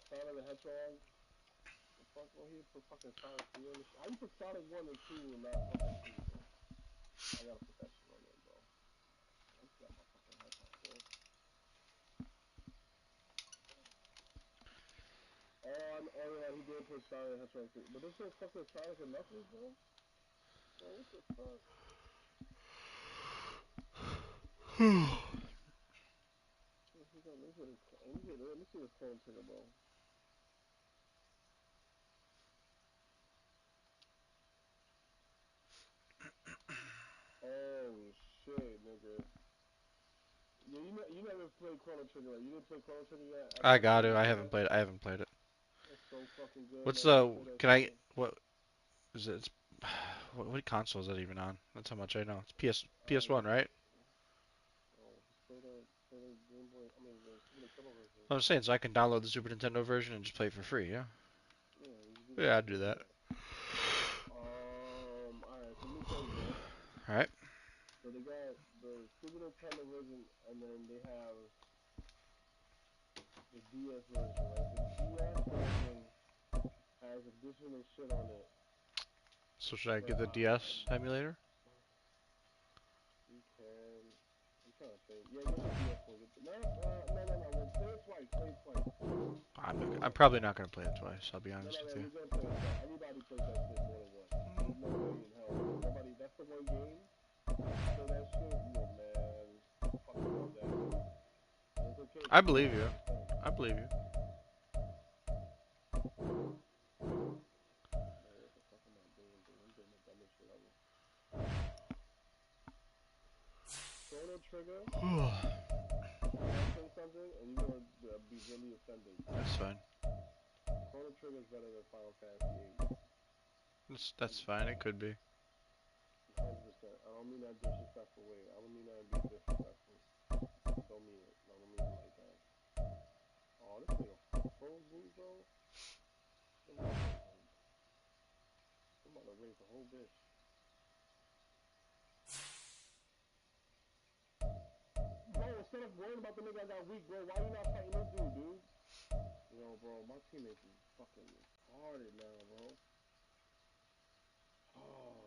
Sonic the Hedgehog. The fuck, bro? He put fucking Sonic 3 on this shit. How you put Sonic 1 and 2 and not fucking 3, bro? I gotta put that shit on there, bro. I got my fucking hedgehog, bro. Oh yeah, he did put Sonic the Hedgehog 3. But this is fucking Sonic and Knuckles, bro? Bro, what the fuck? Let me see this clone trigger, bro. Oh shit, nigga. Yeah, you never played Chrono Trigger, right? You didn't play Chrono Trigger yet? I After got you it. I play haven't that? played. I haven't played it. That's so fucking good, What's man. You gotta the? play that Can shit, I? bro. What is it? It's, what console is that even on? That's how much I know. It's I don't PS1, know. right? Just play the Game Boy. I mean, the Super Nintendo version. I was saying, so I can download the Super Nintendo version and just play it for free. Yeah. Yeah, you can do that. Yeah, I'd You do can do that. that. Alright, so let me tell you, bro. All right. So they got the Super Nintendo version, and then they have the DS version, right? The DS version has additional shit on it. So should I But get the DS emulator? you can. I'm trying to think. Yeah, get the DS one. No. Well, play it twice. Play it twice. Play it I'm twice. probably not gonna play it twice. I'll be honest No. with you. You're gonna play it twice. Anybody plays that shit more than once. There's no way in hell. Nobody. That's the one game. Play that shit. You know, man. Fucking love that game. And it's okay to I play it believe you. multiple times. I believe you. Man, what the fuck am I doing, dude? I'm doing the dumbest shit ever. Chrono Trigger. I'm gonna say something, and you're gonna be really offended. That's fine. Chrono Trigger is better than Final Fantasy 8. That's fine. It could be. 100%. I don't mean that disrespectful way. I don't mean that to be disrespectful. I don't mean it. I don't mean it like that. Oh, this nigga froze me, bro. I'm about to raise the whole bitch. Bro, instead of worrying about the nigga I got weak, bro, why you not fighting this dude? Yo, bro, my teammates is fucking retarded now, bro. Oh.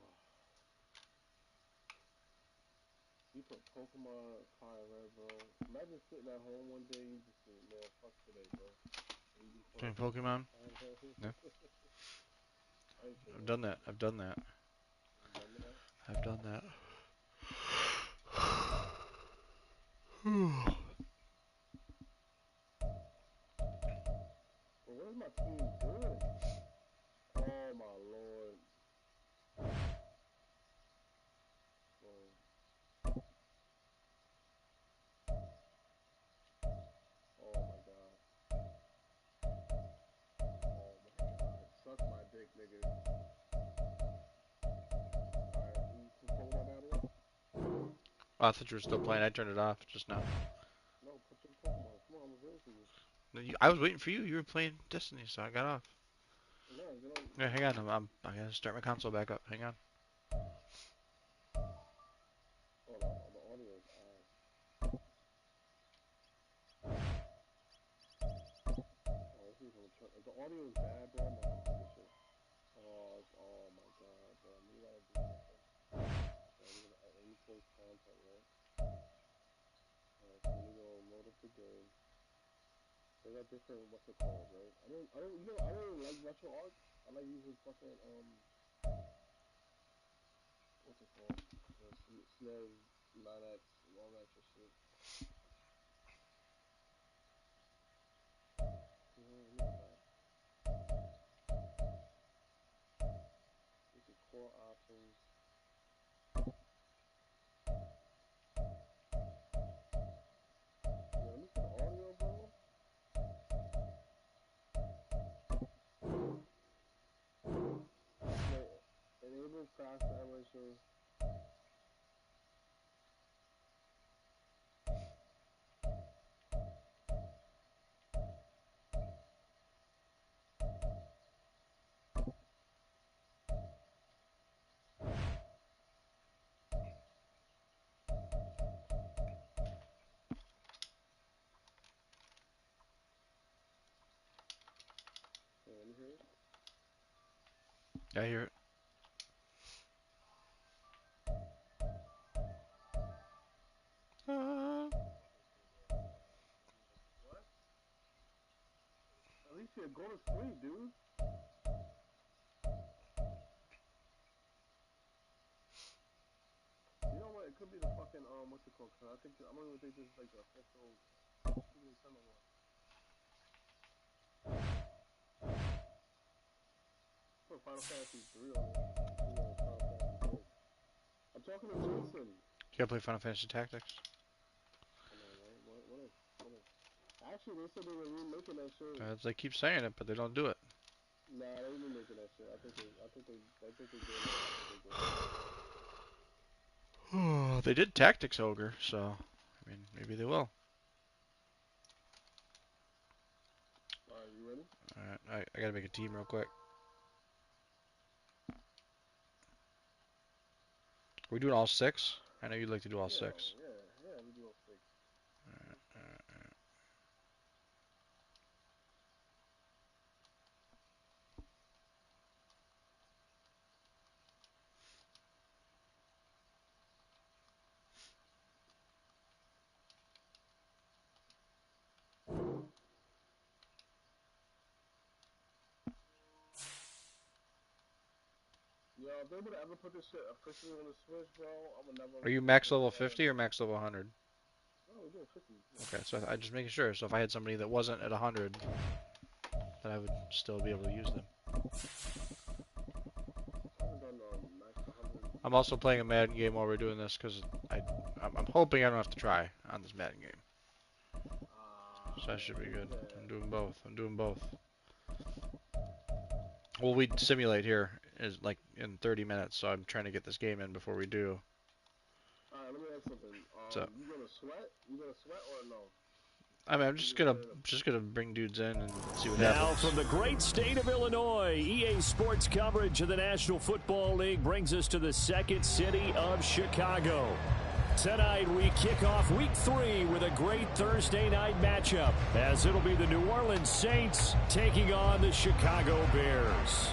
You put Pokemon Fire Red, bro. Imagine sitting at home one day, you just say, man, fuck today, bro. And you just play Playing Pokemon Pokemon. Fire Red. Yeah. I ain't saying I've that done that. shit. I've done that. You done that? I've done that. Bro, what is my team doing? Oh, my lord. Bro. Oh, my god. Oh, my god. Suck my dick, nigga. Alright, you Pokemon battle? Oh, I thought you were still playing. I turned it off just now. No, put your Pokemon. Come on, I'm waiting for you. No, I was waiting for you. You were playing Destiny, so I got off. No, get on. Yeah, hang on. I gotta start my console back up. Hang on. Oh, the audio is ass. Oh, this is gonna turn. If the audio is bad, bro, I'm not gonna play this shit. Oh my god, bro. We gotta do something. Alright, we're gonna add any close contact, right? Alright, so we go load up the game. They got different, what's it called, right? I don't even like retro art. I like using fucking, what's it called? SNES, 9X, and all that shit. Look at that. This is core options. Yeah, let me see the audio, bro. Wait, enable fast animation. hear it? Yeah, I hear it. What? Alicia, go to sleep, dude. You know what? It could be the fucking what's it called? Cause I don't even think this is like the official. Put Final Fantasy 3 on it. I'm talking to Jason. You gotta play Final Fantasy Tactics. I know, right? What is? Actually, they said they were remaking that shit. They keep saying it, but they don't do it. Nah, they remaking that shit. I think they doing it. They did Tactics Ogre, so I mean, maybe they will. Alright, you ready? Alright, I gotta make a team real quick. Are we doing all 6? I know you'd like to do all 6. Yeah, we do all 6. Alright. Yo, if they would ever put this shit officially on the Switch, bro, I would never. Are you max level 50 or max level 100? No, we're doing 50. Okay, so I'm just making sure. So if I had somebody that wasn't at 100, then I would still be able to use them. I'm also playing a Madden game while we're doing this because I'm hoping I don't have to try on this Madden game. So that should be good. I'm doing both. Well, we simulate here is like in 30 minutes, so I'm trying to get this game in before we do. Alright, let me ask something. You gonna sweat? You gonna sweat or no? I mean, I'm just gonna bring dudes in and see what now happens. From the great state of Illinois, EA Sports coverage of the National Football League brings us to the second city of Chicago. Tonight we kick off Week 3 with a great Thursday night matchup, as it'll be the New Orleans Saints taking on the Chicago Bears.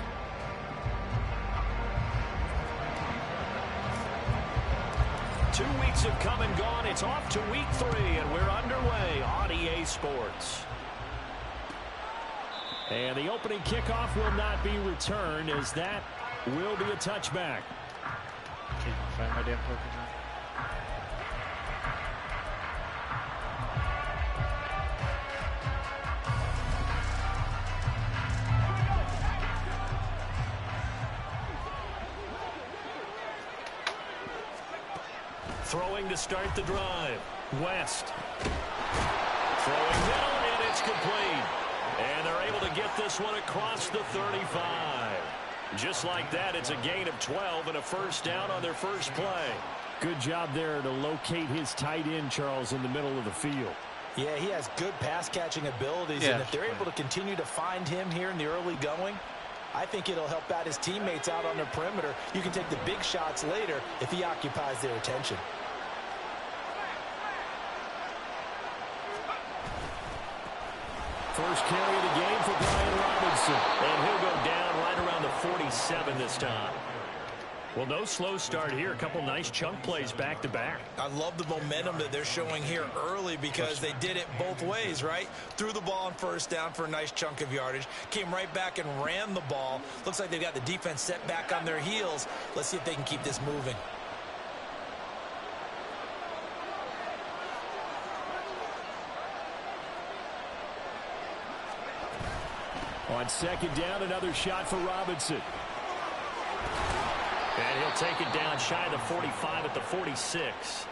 Two weeks have come and gone. It's off to Week 3, and we're underway on EA Sports. And the opening kickoff will not be returned, as that will be a touchback. Can't find my damn Pokemon. Throwing to start the drive. West. Throwing middle, and it's complete. And they're able to get this one across the 35. Just like that, it's a gain of 12 and a first down on their first play. Good job there to locate his tight end, Charles, in the middle of the field. Yeah, he has good pass-catching abilities, and if they're able to continue to find him here in the early going, I think it'll help out his teammates out on the perimeter. You can take the big shots later if he occupies their attention. First carry of the game for Brian Robinson. And he'll go down right around the 47 this time. Well, no slow start here. A couple nice chunk plays back-to-back. I love the momentum that they're showing here early because they did it both ways, right? Threw the ball on first down for a nice chunk of yardage. Came right back and ran the ball. Looks like they've got the defense set back on their heels. Let's see if they can keep this moving. On second down, another shot for Robinson. And he'll take it down shy of the 45 at the 46.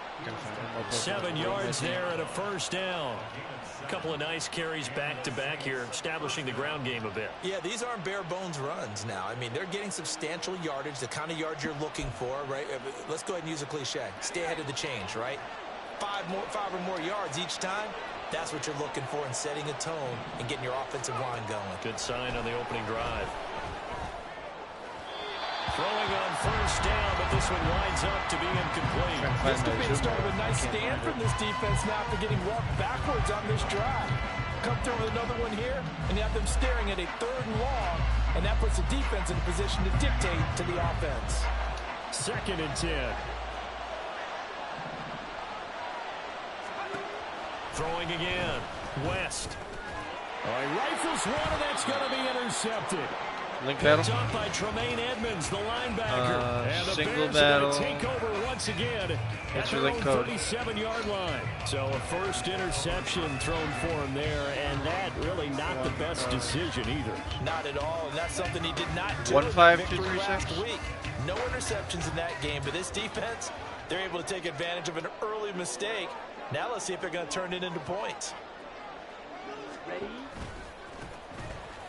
7 yards there and a first down. A couple of nice carries back-to-back here, establishing the ground game a bit. Yeah, these aren't bare-bones runs now. I mean, they're getting substantial yardage, the kind of yards you're looking for, right? Let's go ahead and use a cliche. Stay ahead of the change, right? 5 or more yards each time. That's what you're looking for in setting a tone and getting your offensive line going. Good sign on the opening drive. Throwing on first down, but this one winds up to be incomplete. This could be the start of a nice stand from this defense now after getting walked backwards on this drive. come through with another one here, and you have them staring at a 3rd and long, and that puts the defense in a position to dictate to the offense. 2nd and 10. Throwing again. West. All right, rifles one, and that's going to be intercepted. Link battle. Picked up by Tremaine Edmonds, the linebacker. And the single Bears battle. are going to take over once again at your their link own code. 37-yard line. So a first interception thrown for him there, and that really not the best decision either. Not at all, and that's something he did not do 1, in 5, the 2, victory 3, last 6. week. No interceptions in that game, but this defense, they're able to take advantage of an early mistake. Now let's see if they're going to turn it into points. Ready?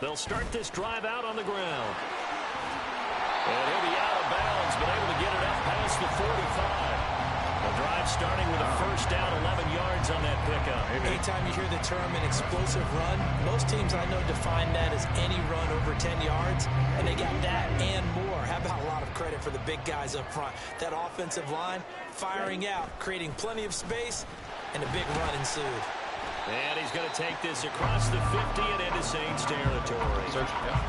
They'll start this drive out on the ground. And he'll be out of bounds, but able to get it up past the 45. The drive starting with a first down, 11 yards on that pickup. Anytime you hear the term an explosive run, most teams I know define that as any run over 10 yards, and they got that and more. How about a lot of credit for the big guys up front? That offensive line firing out, creating plenty of space, and a big run ensued. And he's going to take this across the 50 and into Saints territory.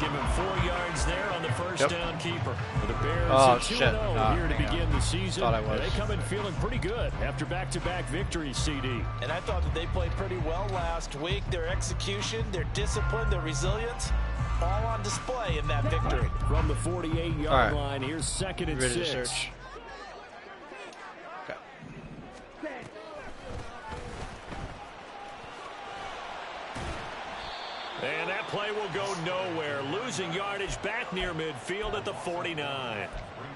Give him 4 yards there on the first down keeper. For the Bears at 2-0 here to begin the season. They come in feeling pretty good after back-to-back victories, CD. And I thought that they played pretty well last week. Their execution, their discipline, their resilience, all on display in that victory. From the 48-yard line, here's 2nd and 6. And that play will go nowhere. Losing yardage back near midfield at the 49.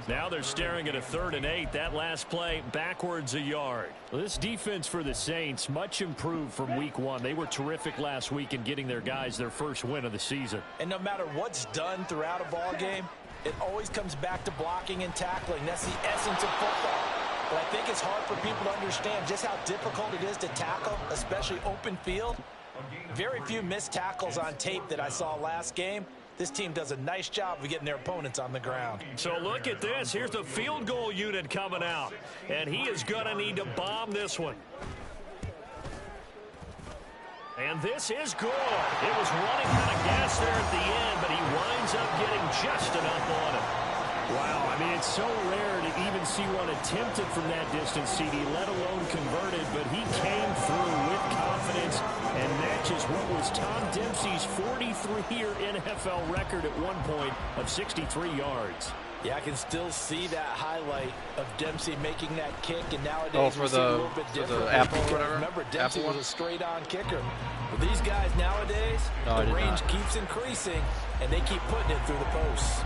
Now they're staring at a 3rd and 8. That last play backwards a yard. Well, this defense for the Saints much improved from week 1. They were terrific last week in getting their guys their first win of the season. And no matter what's done throughout a ball game, it always comes back to blocking and tackling. That's the essence of football. But I think it's hard for people to understand just how difficult it is to tackle, especially open field. Very few missed tackles on tape that I saw last game. This team does a nice job of getting their opponents on the ground. So look at this. Here's the field goal unit coming out. And he is going to need to bomb this one. And this is good. It was running out of gas there at the end, but he winds up getting just enough on it. Wow, I mean, it's so rare to even see one attempted from that distance, CD, let alone converted, but he came through with confidence and matches what was Tom Dempsey's 43-year NFL record at one point of 63 yards. Yeah, I can still see that highlight of Dempsey making that kick, and nowadays for we see a the little bit different. the apple or whatever. Remember, Dempsey Apple was a straight-on kicker. But these guys nowadays, the range keeps increasing, and they keep putting it through the posts.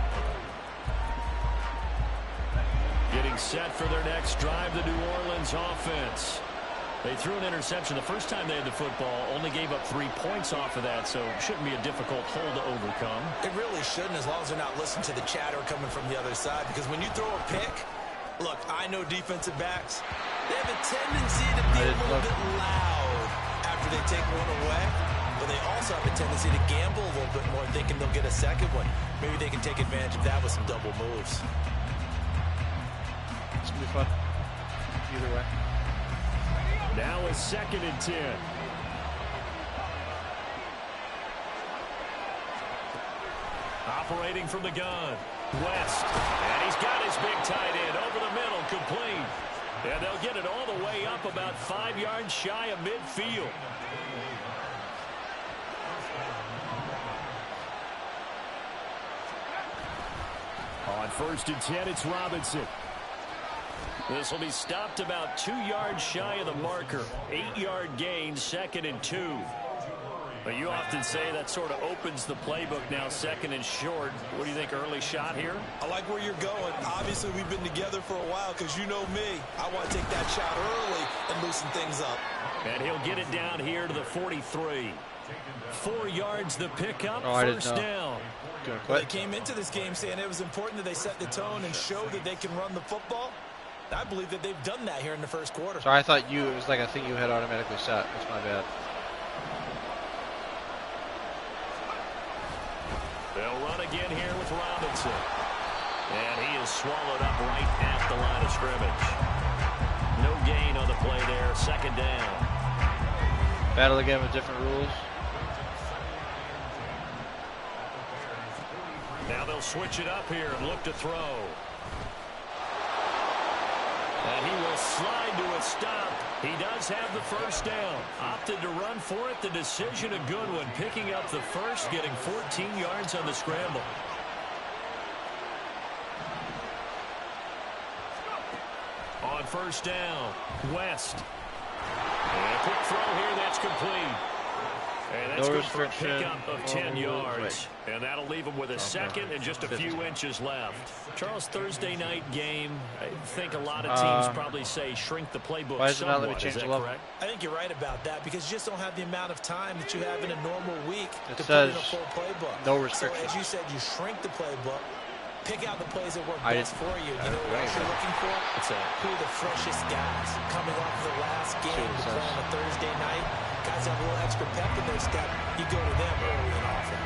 Getting set for their next drive, the New Orleans offense. They threw an interception the first time they had the football, only gave up 3 points off of that, so it shouldn't be a difficult hole to overcome. It really shouldn't, as long as they're not listening to the chatter coming from the other side, because when you throw a pick, look, I know defensive backs, they have a tendency to be a little bit loud after they take one away, but they also have a tendency to gamble a little bit more, thinking they'll get a second one. Maybe they can take advantage of that with some double moves. It's going to be fun. Either way. Now a 2nd and 10. Operating from the gun. West. And he's got his big tight end over the middle, complete. And they'll get it all the way up about 5 yards shy of midfield. On 1st and 10, it's Robinson. This will be stopped about 2 yards shy of the marker. 8-yard gain, 2nd and 2. But you often say that sort of opens the playbook now, 2nd and short. What do you think, early shot here? I like where you're going. Obviously, we've been together for a while because you know me. I want to take that shot early and loosen things up. And he'll get it down here to the 43. 4 yards the pickup, first down. Well, they came into this game saying it was important that they set the tone and show that they can run the football. I believe that they've done that here in the first quarter. Sorry, I thought it was like a thing you had automatically set. That's my bad. They'll run again here with Robinson. And he is swallowed up right at the line of scrimmage. No gain on the play there, 2nd down. Battle again with different rules. Now they'll switch it up here and look to throw. And he will slide to a stop. He does have the first down. Opted to run for it. The decision a good one. Picking up the first, getting 14 yards on the scramble. On first down, West. And a quick throw here that's complete. And that's good for a pickup of 10 yards. And that'll leave him with a second and just a few inches left. Charles, Thursday night game, I think a lot of teams probably say shrink the playbook somewhat. Is that correct? I think you're right about that because you just don't have the amount of time that you have in a normal week to put in a full playbook. No restrictions. So as you said, you shrink the playbook. Pick out the plays that work best for you. You know what you're looking for? Who are the freshest guys coming off the last game to play on a Thursday night? Guys have a little extra pep in their step. You go to them early and often.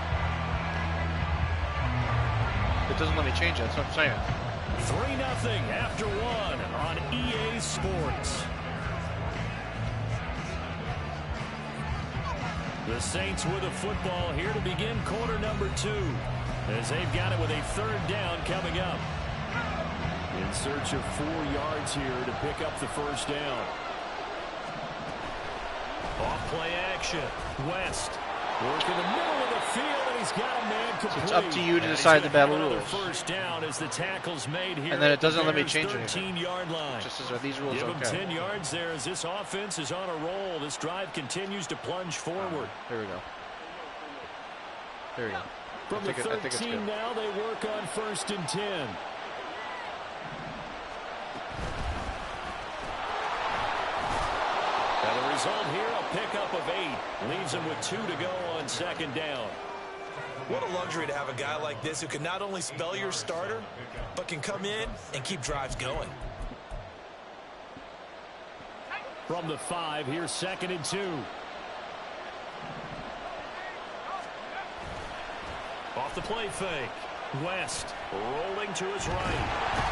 It doesn't let me change it. That's what I'm saying. 3-0 after one on EA Sports. The Saints with a football here to begin quarter number 2. As they've got it with a third down coming up. In search of 4 yards here to pick up the first down. Off play action. West. Working the middle of the field, and he's got a man complete. So it's up to you to decide the battle rules. First down as the tackle's made here. And then it doesn't let me change it. 13-yard line. Just as are these rules Give okay? him 10 yards there as this offense is on a roll. This drive continues to plunge forward. Here we go. There we go. From the 13 now, they work on 1st and 10. And the result here, a pickup of 8. Leaves them with 2 to go on 2nd down. What a luxury to have a guy like this who can not only spell your starter, but can come in and keep drives going. From the 5, here's 2nd and 2. Off the play fake. West rolling to his right.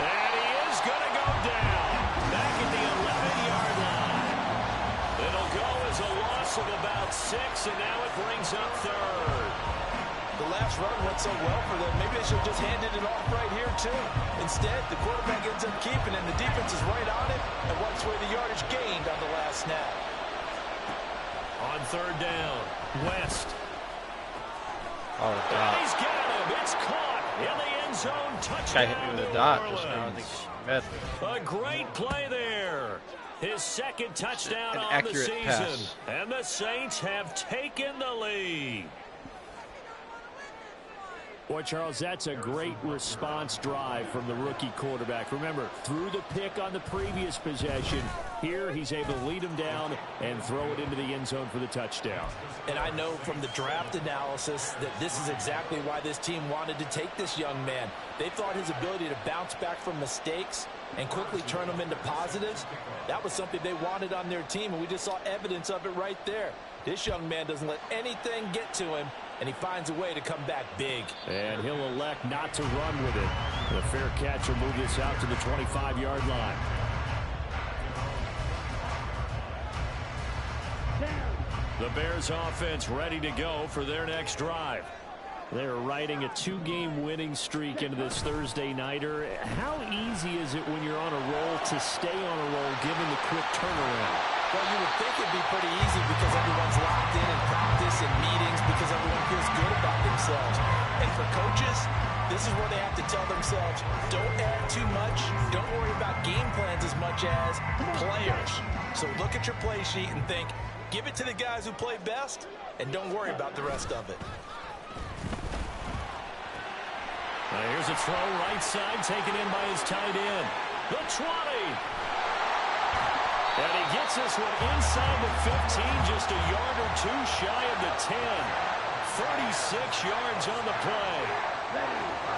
And he is going to go down. Back at the 11-yard line. It'll go as a loss of about 6, and now it brings up 3rd. The last run went so well for them. Maybe they should have just handed it off right here, too. Instead, the quarterback ends up keeping it, and the defense is right on it and wipes away the yardage gained on the last snap. On 3rd down, West. Oh, and he's got him. It's caught in the end zone. Touchdown. Guy hit me with a dot just now. I think he missed. A great play there. His 2nd touchdown on the season. Pass. And the Saints have taken the lead. Boy, Charles, that's a great response drive from the rookie quarterback. Remember, threw the pick on the previous possession. Here, he's able to lead him down and throw it into the end zone for the touchdown. And I know from the draft analysis that this is exactly why this team wanted to take this young man. They thought his ability to bounce back from mistakes and quickly turn them into positives, that was something they wanted on their team, and we just saw evidence of it right there. This young man doesn't let anything get to him, and he finds a way to come back big. And he'll elect not to run with it. The fair catch will move this out to the 25-yard line. The Bears offense ready to go for their next drive. They're riding a 2-game winning streak into this Thursday nighter. How easy is it when you're on a roll to stay on a roll given the quick turnaround? Well, you would think it'd be pretty easy because everyone's locked in practice and meetings because everyone feels good about themselves. And for coaches, this is where they have to tell themselves, don't add too much. Don't worry about game plans as much as players. So look at your play sheet and think, give it to the guys who play best, and don't worry about the rest of it. Now here's a throw right side, taken in by his tight end. The 20. And he gets this one inside the 15, just a yard or 2 shy of the 10. 36 yards on the play.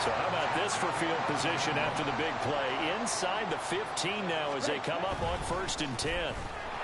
So how about this for field position after the big play? Inside the 15 now as they come up on 1st and 10.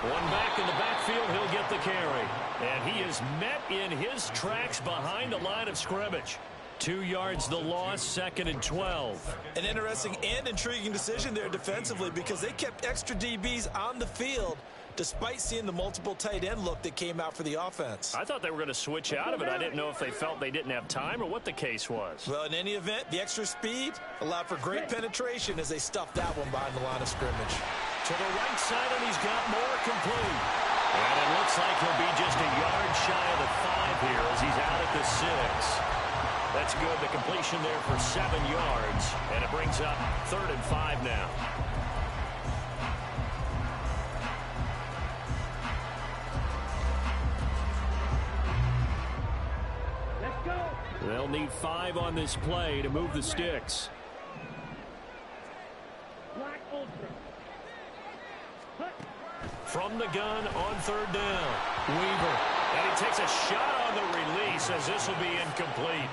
One back in the backfield, he'll get the carry. And he is met in his tracks behind the line of scrimmage. 2 yards the loss, 2nd and 12. An interesting and intriguing decision there defensively because they kept extra DBs on the field despite seeing the multiple tight end look that came out for the offense. I thought they were going to switch out of it. I didn't know if they felt they didn't have time or what the case was. Well, in any event, the extra speed allowed for great penetration as they stuffed that one behind the line of scrimmage. To the right side, and he's got more complete. And it looks like he'll be just a yard shy of the 5 here as he's out at the 6. That's good. The completion there for 7 yards. And it brings up 3rd and 5 now. Let's go. They'll need 5 on this play to move the sticks. From the gun on 3rd down. Weaver. And he takes a shot on the release as this will be incomplete.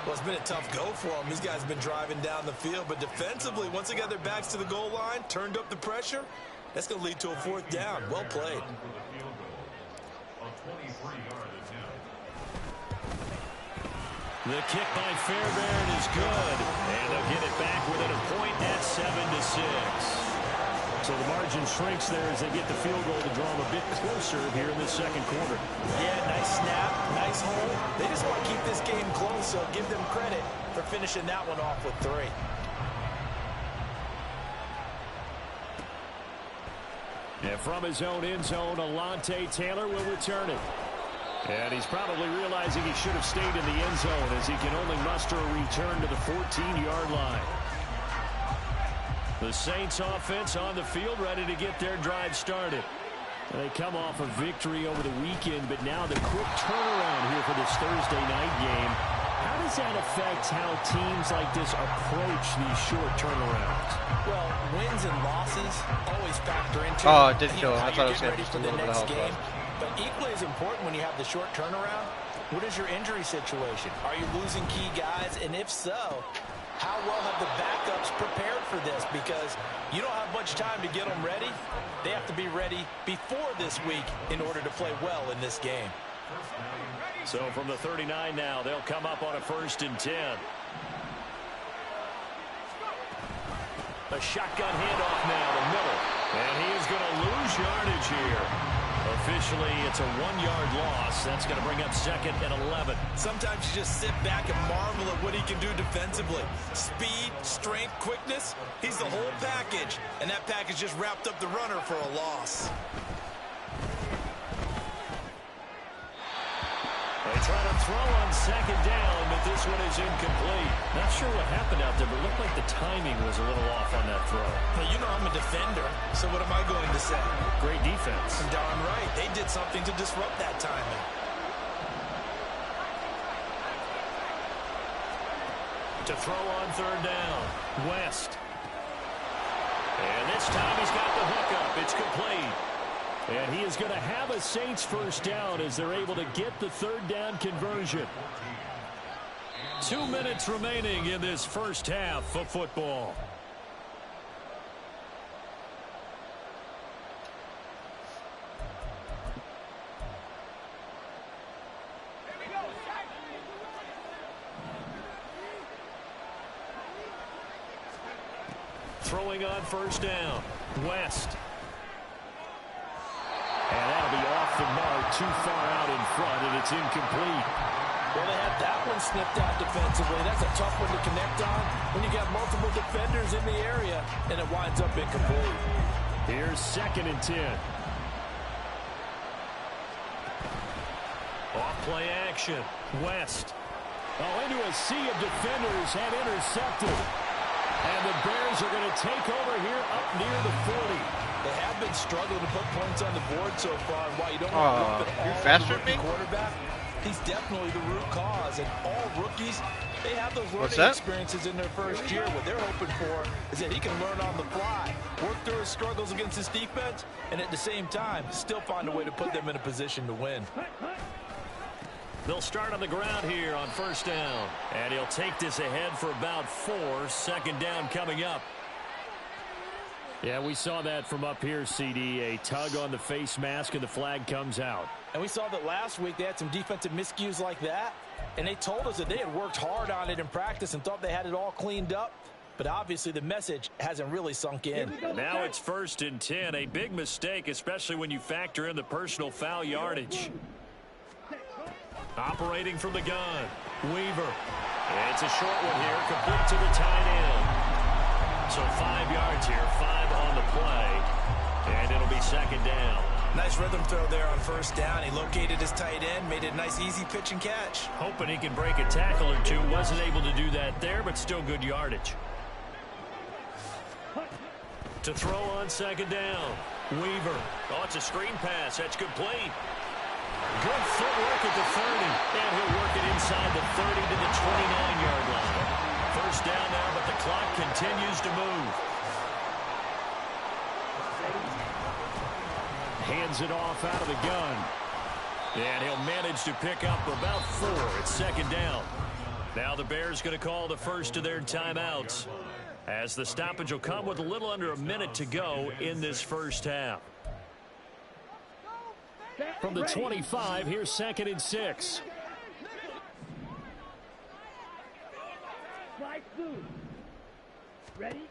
Well, it's been a tough go for them. These guys have been driving down the field, but defensively, once they got their backs to the goal line, turned up the pressure, that's going to lead to a 4th down. Well played. The kick by Fairbairn is good, and they'll get it back within a point at 7-6. So the margin shrinks there as they get the field goal to draw them a bit closer here in the 2nd quarter. Yeah, nice snap, nice hole. They just want to keep this game close, so give them credit for finishing that one off with 3. And from his own end zone, Alontae Taylor will return it. And he's probably realizing he should have stayed in the end zone as he can only muster a return to the 14-yard line. The Saints offense on the field ready to get their drive started. They come off a victory over the weekend, but now the quick turnaround here for this Thursday night game. How does that affect how teams like this approach these short turnarounds? Well, wins and losses always factor into Oh, it did kill him. I thought it was getting going to ready just for a the little bit of next health game. But equally as important when you have the short turnaround, what is your injury situation? Are you losing key guys? And if so, how well have the backups prepared for this? Because you don't have much time to get them ready. They have to be ready before this week in order to play well in this game. So from the 39 now, they'll come up on a 1st and 10. A shotgun handoff now to middle. And he is going to lose yardage here. Officially, it's a 1-yard loss. That's going to bring up 2nd and 11. Sometimes you just sit back and marvel at what he can do defensively. Speed, strength, quickness. He's the whole package. And that package just wrapped up the runner for a loss. They try to throw on 2nd down, but this one is incomplete. Not sure what happened out there, but it looked like the timing was a little off on that throw. Well, you know I'm a defender, so what am I going to say? Great defense. Darn right. They did something to disrupt that timing. To throw on 3rd down. West. And this time he's got the hookup. It's complete. And he is going to have a Saints 1st down as they're able to get the 3rd down conversion. 2 minutes remaining in this first half of football. Throwing on 1st down. West. And that'll be off the mark, too far out in front, and it's incomplete. Well, they had that one snipped out defensively. That's a tough one to connect on when you got multiple defenders in the area, and it winds up incomplete. Here's 2nd and 10. Off play action. West. Oh, into a sea of defenders and intercepted. And the Bears are going to take over here up near the 40. They have been struggling to put points on the board so far. And while you don't want to look you're at all faster the than rookie me? quarterback, he's definitely the root cause. And all rookies, they have those What's learning that? experiences in their first year. What they're hoping for is that he can learn on the fly, work through his struggles against his defense, and at the same time, still find a way to put them in a position to win. They'll start on the ground here on 1st down. And he'll take this ahead for about 4. 2nd down coming up. Yeah, we saw that from up here, CD. A tug on the face mask, and the flag comes out. And we saw that last week they had some defensive miscues like that. And they told us that they had worked hard on it in practice and thought they had it all cleaned up. but obviously the message hasn't really sunk in. Now it's 1st and 10. A big mistake, especially when you factor in the personal foul yardage. Operating from the gun, Weaver. It's a short one here, complete to the tight end. So 5 yards here, 5 on the play, and it'll be 2nd down. Nice rhythm throw there on 1st down. He located his tight end, made it a nice easy pitch and catch. Hoping he can break a tackle or two. Wasn't able to do that there, but still good yardage. To throw on 2nd down, Weaver. Oh, it's a screen pass. That's complete. Good footwork at the 30, and he'll work it inside the 30 to the 29-yard line. 1st down now, but the clock continues to move. Hands it off out of the gun. And he'll manage to pick up about 4. It's 2nd down. Now the Bears going to call the first of their timeouts, as the stoppage will come with a little under a minute to go in this first half. From the 25, here's 2nd and 6. Ready?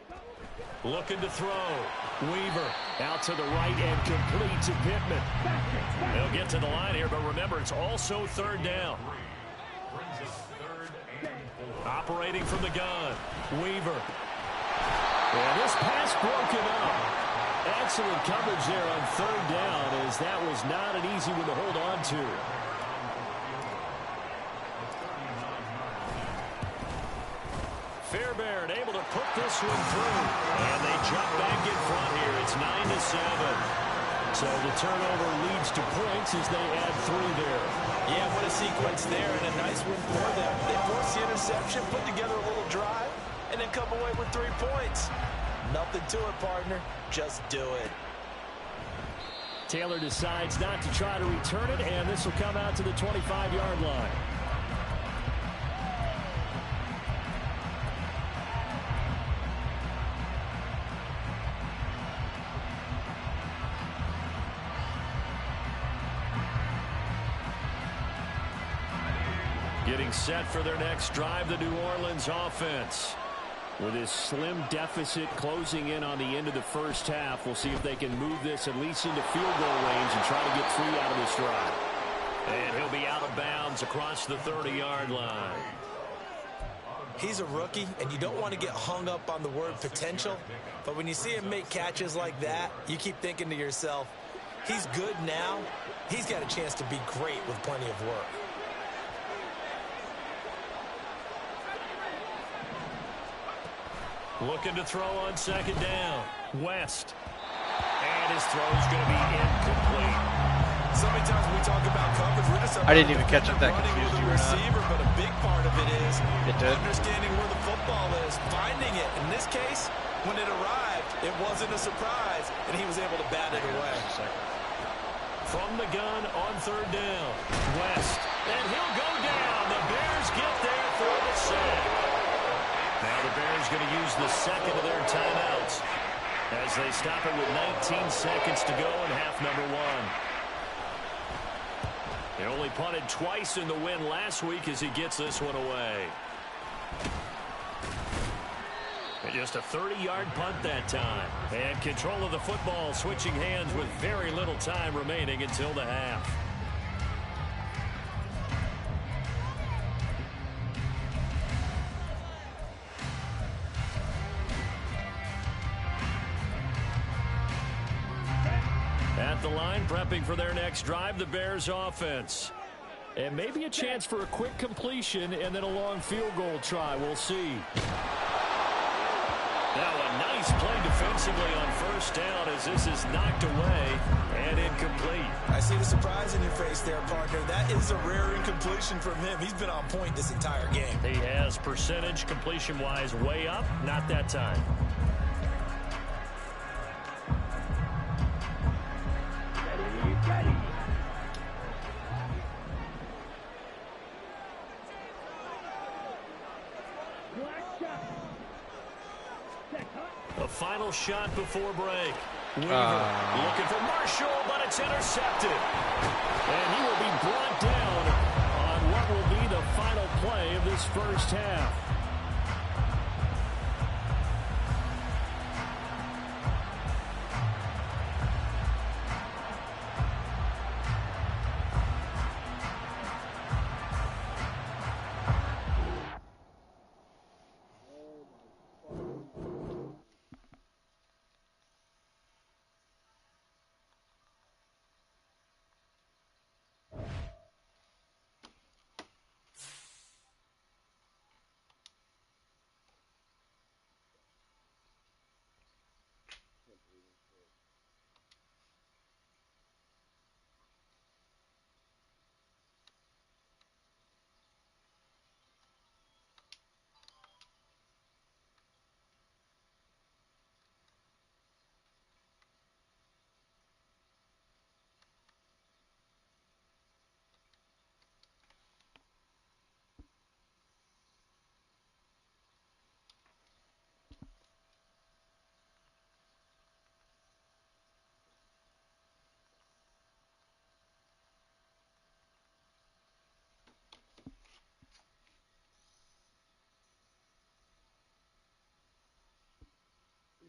Looking to throw. Weaver out to the right and complete to Pittman. They'll get to the line here, but remember, it's also 3rd down. Operating from the gun, Weaver. And this pass broken up. Excellent coverage there on 3rd down, as that was not an easy one to hold on to. Fairbairn able to put this one through. And they jump back in front here. It's 9-7. So the turnover leads to points as they add 3 there. Yeah, what a sequence there, and a nice win for them. They forced the interception, put together a little drive, and then come away with 3 points. Nothing to it, partner. Just do it. Taylor decides not to try to return it, and this will come out to the 25-yard line. Getting set for their next drive, the New Orleans offense. With this slim deficit closing in on the end of the first half, we'll see if they can move this at least into field goal range and try to get 3 out of this drive. And he'll be out of bounds across the 30-yard line. He's a rookie, and you don't want to get hung up on the word potential, but when you see him make catches like that, you keep thinking to yourself, he's good now. He's got a chance to be great with plenty of work. Looking to throw on 2nd down. West. And his throw's going to be incomplete. So many times when we talk about coverage, we're just I didn't even catch if that running confused with you the or not. receiver, but a big part of it is understanding where the football is, finding it. In this case, when it arrived, it wasn't a surprise, and he was able to bat it away. From the gun on 3rd down. West. And he'll go down. The Bears get there for the sack. Now the Bears going to use the 2nd of their timeouts as they stop it with 19 seconds to go in half number 1. He only punted twice in the win last week as he gets this one away. And just a 30-yard punt that time. And control of the football, switching hands with very little time remaining until the half. At the line, prepping for their next drive, the Bears offense. And maybe a chance for a quick completion and then a long field goal try. We'll see. Now a nice play defensively on 1st down as this is knocked away and incomplete. I see the surprise in your face there, partner. That is a rare incompletion from him. He's been on point this entire game. He has percentage completion-wise way up, not that time. Ready. The final shot before break. Weaver looking for Marshall, but it's intercepted. And he will be brought down on what will be the final play of this first half.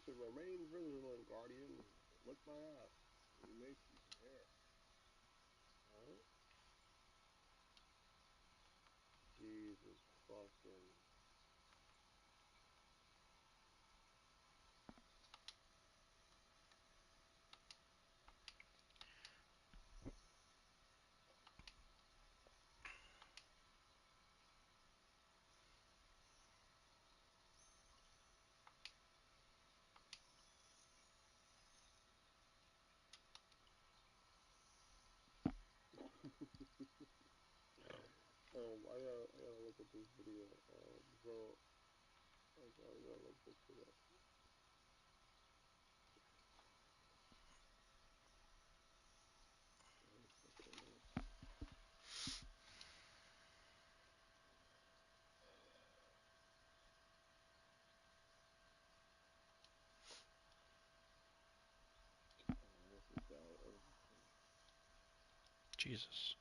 should remain vigilant, Guardian. Lick my ass. You make you here. Alright? Jesus fucking. I gotta look at this video. So, I gotta look this shit up. This is that. Jesus.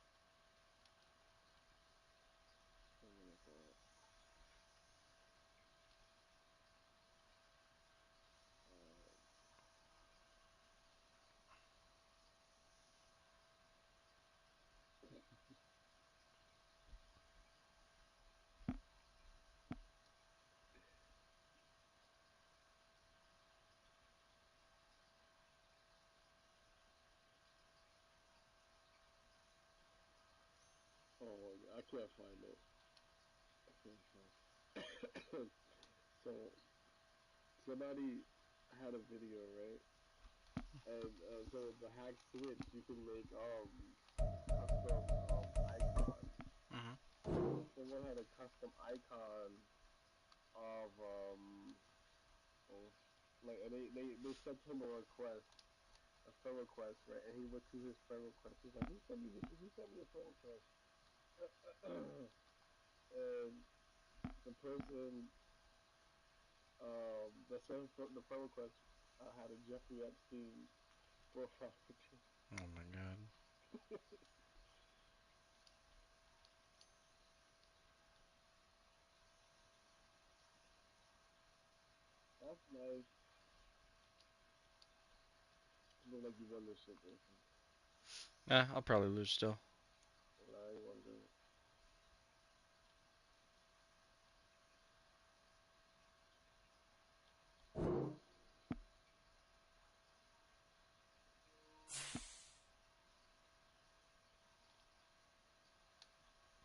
Oh, I can't find it. I can't find it. So, somebody had a video, right? And so the hack switch, you can make custom icons. Mhm. So someone had a custom icon of like, and they sent him a request, a friend request, right? And he went to his friend request. He's like, who sent me a friend request? And the person that sent the friend request had a Jeffrey Epstein profile picture. Oh my god. That's nice. Look like you won this shit, Jason. Yeah, I'll probably lose still. I wonder.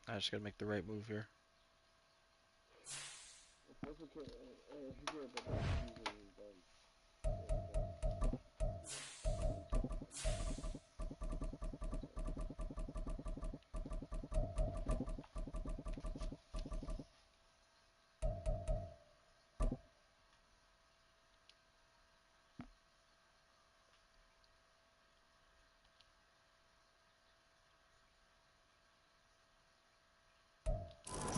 I just gotta make the right move here. That's okay. He did, but that season is done.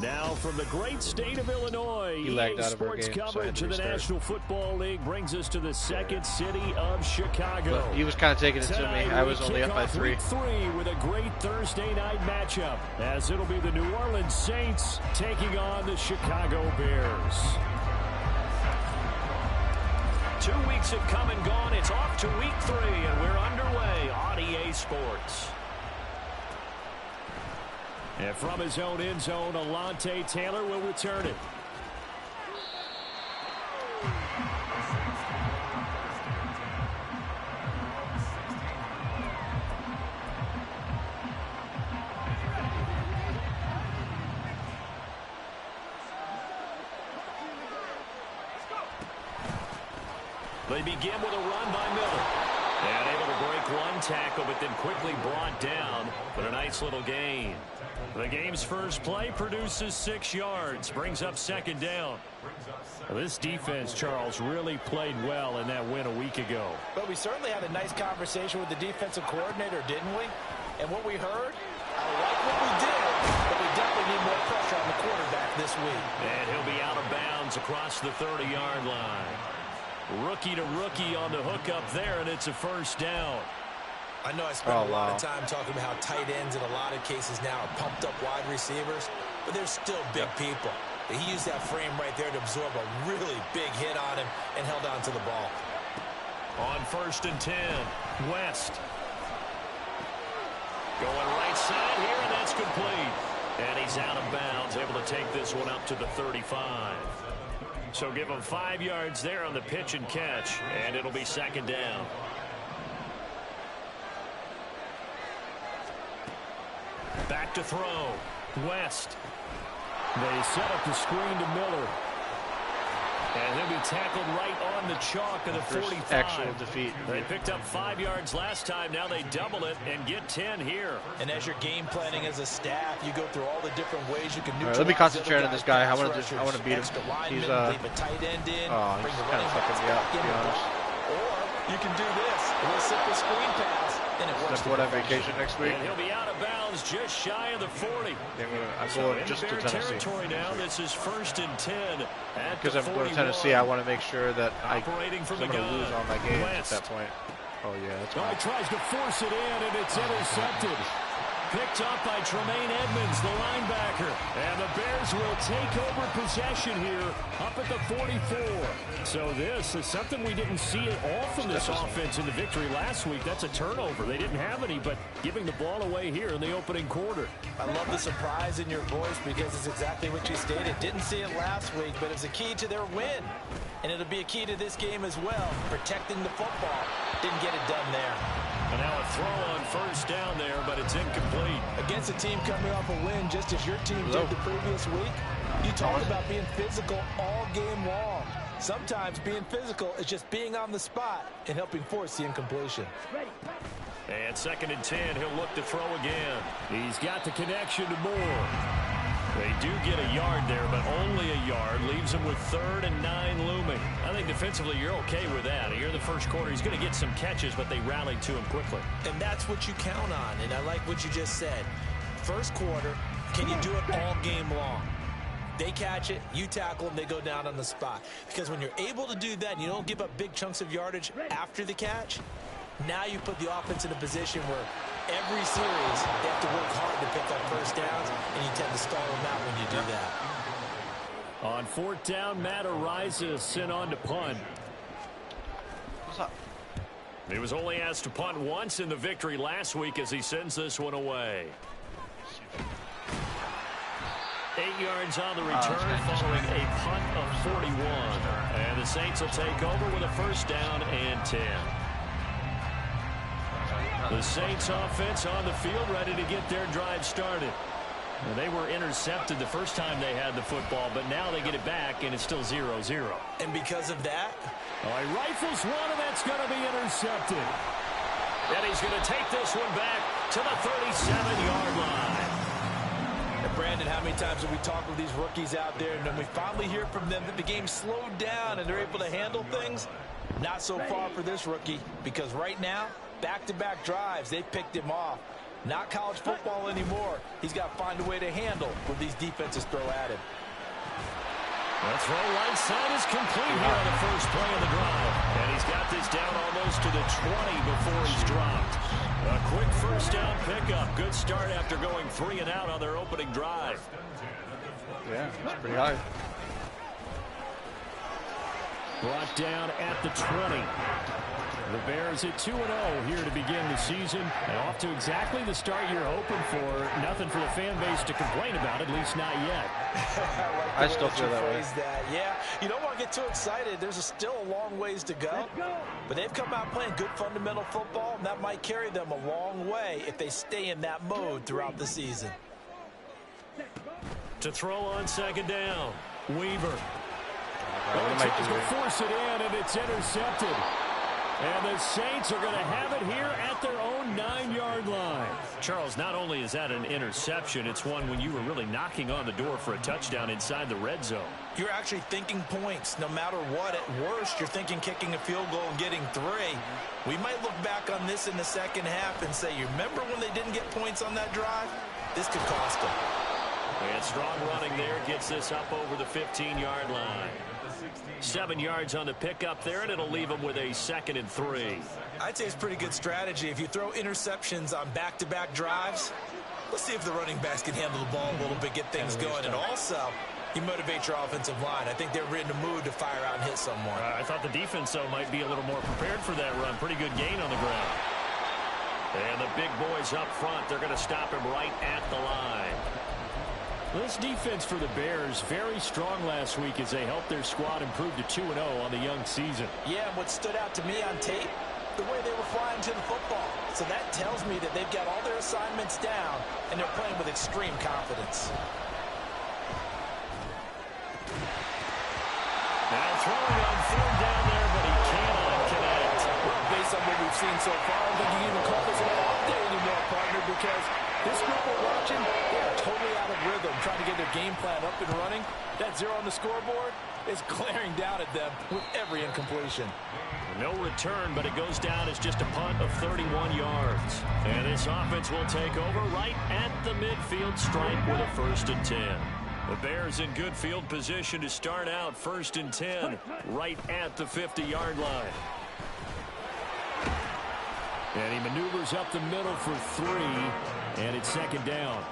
Now from the great state of Illinois, He lagged out of our sports game, so I had coverage to of the restart. National Football League brings us to the second city of Chicago. But he was kind of taking it to me. Tonight, I was we only kick up by off 3. Week 3 with a great Thursday night matchup, as it'll be the New Orleans Saints taking on the Chicago Bears. 2 weeks have come and gone. It's off to Week 3, and we're underway on EA Sports. And from his own end zone, Alontae Taylor will return it. They begin with a run by Miller. And able to break one tackle, but then quickly brought down. But a nice little gain. The game's first play produces 6 yards. Brings up second down. This defense, Charles, really played well in that win a week ago. But we certainly had a nice conversation with the defensive coordinator, didn't we? And what we heard, I like what we did, but we definitely need more pressure on the quarterback this week. And he'll be out of bounds across the 30-yard line. Rookie to rookie on the hook up there, and it's a first down. I know I spent a lot of time talking about how tight ends in a lot of cases now are pumped up wide receivers, but they're still big people. He used that frame right there to absorb a really big hit on him and held on to the ball. On 1st and 10, West. Going right side here, and that's complete. And he's out of bounds, able to take this one up to the 35. So give him 5 yards there on the pitch and catch, and it'll be 2nd down. Back to throw. West. They set up the screen to Miller. And he'll be tackled right on the chalk of the 45. Actual defeat. They picked up 5 yards last time. Now they double it and get 10 here. And as you're game planning as a staff, you go through all the different ways you can neutralize. Let me concentrate on this guy. I want to beat him. He's leave a tight end in. Oh, he's kind of fucking me up, to be honest. Or you can do this. A little simple screen pass, and it works. Step one on vacation next week. And he'll be out of bounds just shy of the 40. I'm going just to Tennessee. Territory now. This is 1st and 10. Because I'm going to Tennessee, I want to make sure that I'm operating from going the to gun. lose all my games West. at that point. Oh, yeah, that's He right. tries to force it in, and it's intercepted. Picked up by Tremaine Edmonds, the linebacker. And the Bears will take over possession here up at the 44. So this is something we didn't see at all from this offense in the victory last week. That's a turnover. They didn't have any, but giving the ball away here in the opening quarter. I love the surprise in your voice because it's exactly what you stated. Didn't see it last week, but it's a key to their win. And it'll be a key to this game as well, protecting the football. Didn't get it done there. And now a throw on 1st down there, but it's incomplete. Against a team coming off a win just as your team did the previous week, you talk about being physical all game long. Sometimes being physical is just being on the spot and helping force the incompletion. And 2nd and 10, he'll look to throw again. He's got the connection to Moore. They do get a yard there, but only a yard. Leaves him with 3rd and 9 looming. I think defensively you're okay with that. Here in the 1st quarter, he's going to get some catches, but they rallied to him quickly. And that's what you count on, and I like what you just said. 1st quarter, can you do it all game long? They catch it, you tackle them, they go down on the spot. Because when you're able to do that and you don't give up big chunks of yardage after the catch, now you put the offense in a position where every series they have to work hard to pick up 1st downs, and you tend to stall them out when you do that. On 4th down, Matt Ariza sent on to punt. What's up? He was only asked to punt once in the victory last week as he sends this one away. 8 yards on the return following a punt of 41. And the Saints will take over with a 1st down and 10. The Saints offense on the field ready to get their drive started. Well, they were intercepted the first time they had the football, but now they get it back, and it's still 0-0. And because of that, he rifles one, and that's going to be intercepted. And he's going to take this one back to the 37-yard line. And Brandon, how many times have we talked with these rookies out there, and then we finally hear from them that the game slowed down and they're able to handle things? Not so far for this rookie, because right now, back-to-back drives, they picked him off. Not college football anymore. He's got to find a way to handle what these defenses throw at him. The throw right side is complete here on the first play of the drive. And he's got this down almost to the 20 before he's dropped. A quick 1st down pickup. Good start after going 3 and out on their opening drive. Yeah, that's pretty high. Brought down at the 20. The Bears at 2-0 here to begin the season. And off to exactly the start you're hoping for. Nothing for the fan base to complain about, at least not yet. I still feel that way. Yeah, you don't want to get too excited. There's still a long ways to go. But they've come out playing good fundamental football, and that might carry them a long way if they stay in that mode throughout the season. To throw on 2nd down, Weaver. They might Tries do to it. force it in, and it's intercepted. And the Saints are going to have it here at their own 9-yard line. Charles, not only is that an interception, it's one when you were really knocking on the door for a touchdown inside the red zone. You're actually thinking points no matter what. At worst, you're thinking kicking a field goal and getting 3. We might look back on this in the 2nd half and say, you remember when they didn't get points on that drive? This could cost them. And strong running there gets this up over the 15-yard line. 7 yards on the pickup there, and it'll leave them with a 2nd and 3. I'd say it's pretty good strategy. If you throw interceptions on back-to-back drives, let's see if the running backs can handle the ball a little bit, get things going. And also, You motivate your offensive line. I think they're in the mood to fire out and hit someone. I thought the defense, though, might be a little more prepared for that run. Pretty good gain on the ground. And the big boys up front, they're going to stop him right at the line. This defense for the Bears, very strong last week as they helped their squad improve to 2-0 on the young season. Yeah, and what stood out to me on tape, the way they were flying to the football. So that tells me that they've got all their assignments down, and they're playing with extreme confidence. Now throwing on third down there, but he cannot connect. Well, based on what we've seen so far, I don't think you can even call this an off day anymore, partner, because this group we're watching, they are totally out of rhythm, trying to get their game plan up and running. That 0 on the scoreboard is glaring down at them with every incompletion. No return, but it goes down as just a punt of 31 yards. And this offense will take over right at the midfield stripe with a 1st and 10. The Bears in good field position to start out 1st and 10 right at the 50-yard line. And he maneuvers up the middle for 3, and it's 2nd down.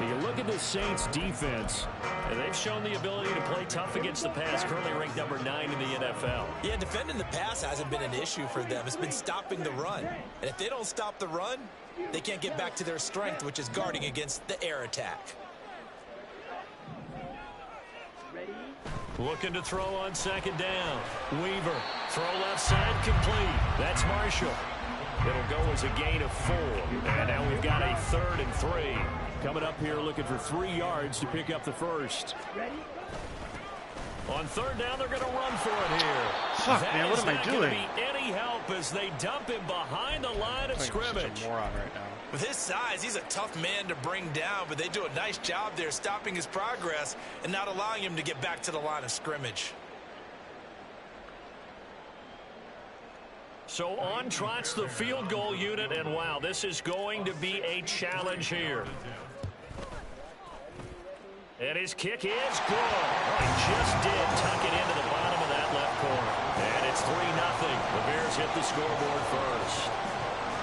You look at the Saints defense, and they've shown the ability to play tough against the pass, currently ranked number 9 in the NFL. Yeah, defending the pass hasn't been an issue for them. It's been stopping the run. And if they don't stop the run, they can't get back to their strength, which is guarding against the air attack. Looking to throw on 2nd down. Weaver, throw left side, complete. That's Marshall. It'll go as a gain of 4. And now we've got a 3rd and 3. Coming up here looking for 3 yards to pick up the first. On 3rd down, they're going to run for it here. Fuck, man, what am I doing? That is not going to be any help as they dump him behind the line of scrimmage. Such a moron right now. With his size, he's a tough man to bring down, but they do a nice job there stopping his progress and not allowing him to get back to the line of scrimmage. So on trots the field goal unit, and wow, this is going to be a challenge here. And his kick is good. Oh, he just did tuck it into the bottom of that left corner. And it's 3-0. The Bears hit the scoreboard first.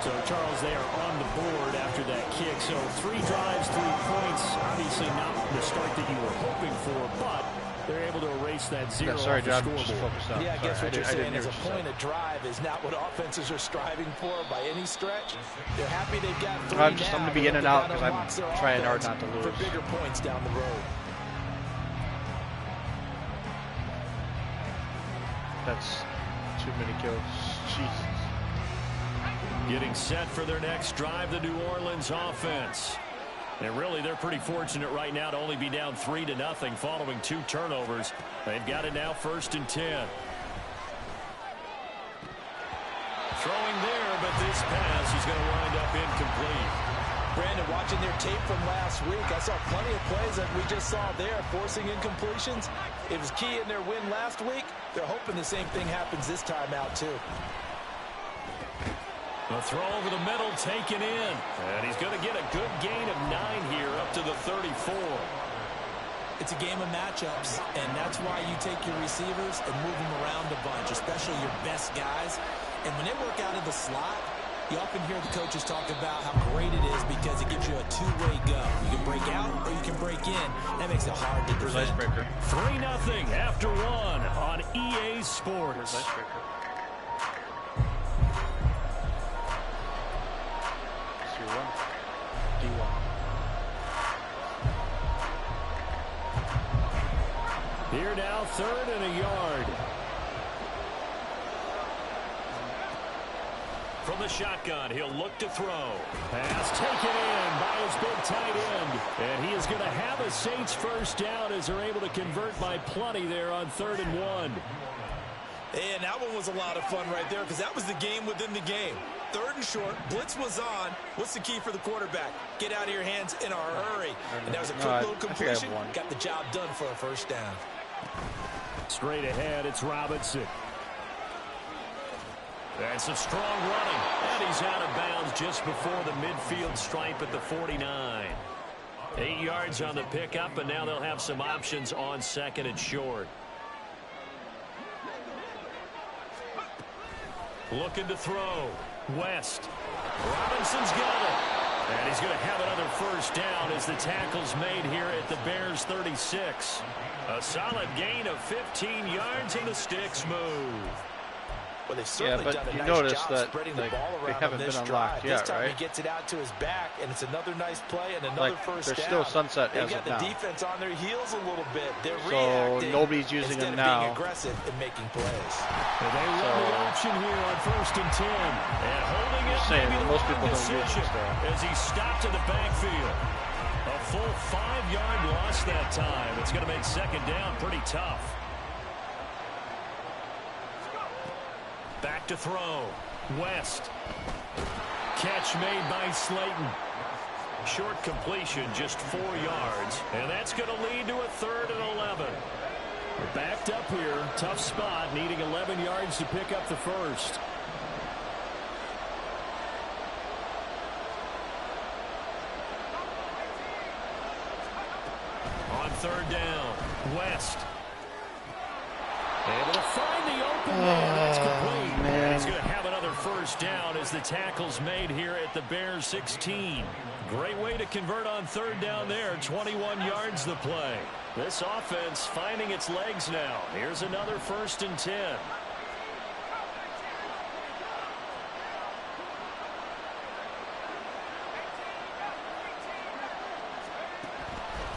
So, Charles, they are on the board after that kick. So 3 drives, 3 points. Obviously not the start that you were hoping for, but they're able to erase that 0 off the scoreboard. Yeah, I guess what you're saying is a point of drive is not what offenses are striving for by any stretch. They're happy they've got 3 I'm going to be in and out because I'm trying hard not to lose. For bigger points down the road. That's too many kills. Jesus. Getting set for their next drive, the New Orleans offense. And really, they're pretty fortunate right now to only be down 3-0 following 2 turnovers. They've got it now 1st and 10. Throwing there, but this pass is going to wind up incomplete. Brandon, watching their tape from last week, I saw plenty of plays that we just saw there, forcing incompletions. It was key in their win last week. They're hoping the same thing happens this time out, too. A throw over the middle, taken in. And he's going to get a good gain of 9 here, up to the 34. It's a game of matchups, and that's why you take your receivers and move them around a bunch, especially your best guys. And when they work out of the slot, you often hear the coaches talk about how great it is because it gives you a 2-way go. You can break out or you can break in. That makes it hard to defend. 3-0 after 1 on EA Sports. Here now, 3rd and a yard. From the shotgun, he'll look to throw. Pass taken in by his big tight end. And he is going to have a Saints 1st down as they're able to convert by plenty there on 3rd and 1. And that one was a lot of fun right there because that was the game within the game. 3rd and short, blitz was on. What's the key for the quarterback? Get out of your hands in a hurry. And that was a quick little completion. Got the job done for a 1st down. Straight ahead, it's Robinson. That's a strong running. And he's out of bounds just before the midfield stripe at the 49. 8 yards on the pickup, and now they'll have some options on 2nd and short. Looking to throw. West. Robinson's got it. And he's going to have another first down as the tackle's made here at the Bears 36. A solid gain of 15 yards and the sticks move. Well, they've certainly done a nice job spreading the ball around on this drive. This time he gets it out to his back, and it's another nice play and another first down. They're still sunset as of now. They've got the defense on their heels a little bit. They're So reacting nobody's using them now. Being aggressive and making plays. And they run the option here on 1st and 10. And holding it, saying, maybe most the people wrong don't use decision this as he stopped in the backfield. A full 5-yard loss that time. It's going to make 2nd down pretty tough. Back to throw. West. Catch made by Slayton. Short completion, just 4 yards. And that's going to lead to a 3rd and 11. We're backed up here. Tough spot, needing 11 yards to pick up the first. On 3rd down, West. Able to find the open man. That's complete. Man. He's going to have another first down as the tackle's made here at the Bears 16. Great way to convert on 3rd down there. 21 yards the play. This offense finding its legs now. Here's another 1st and 10.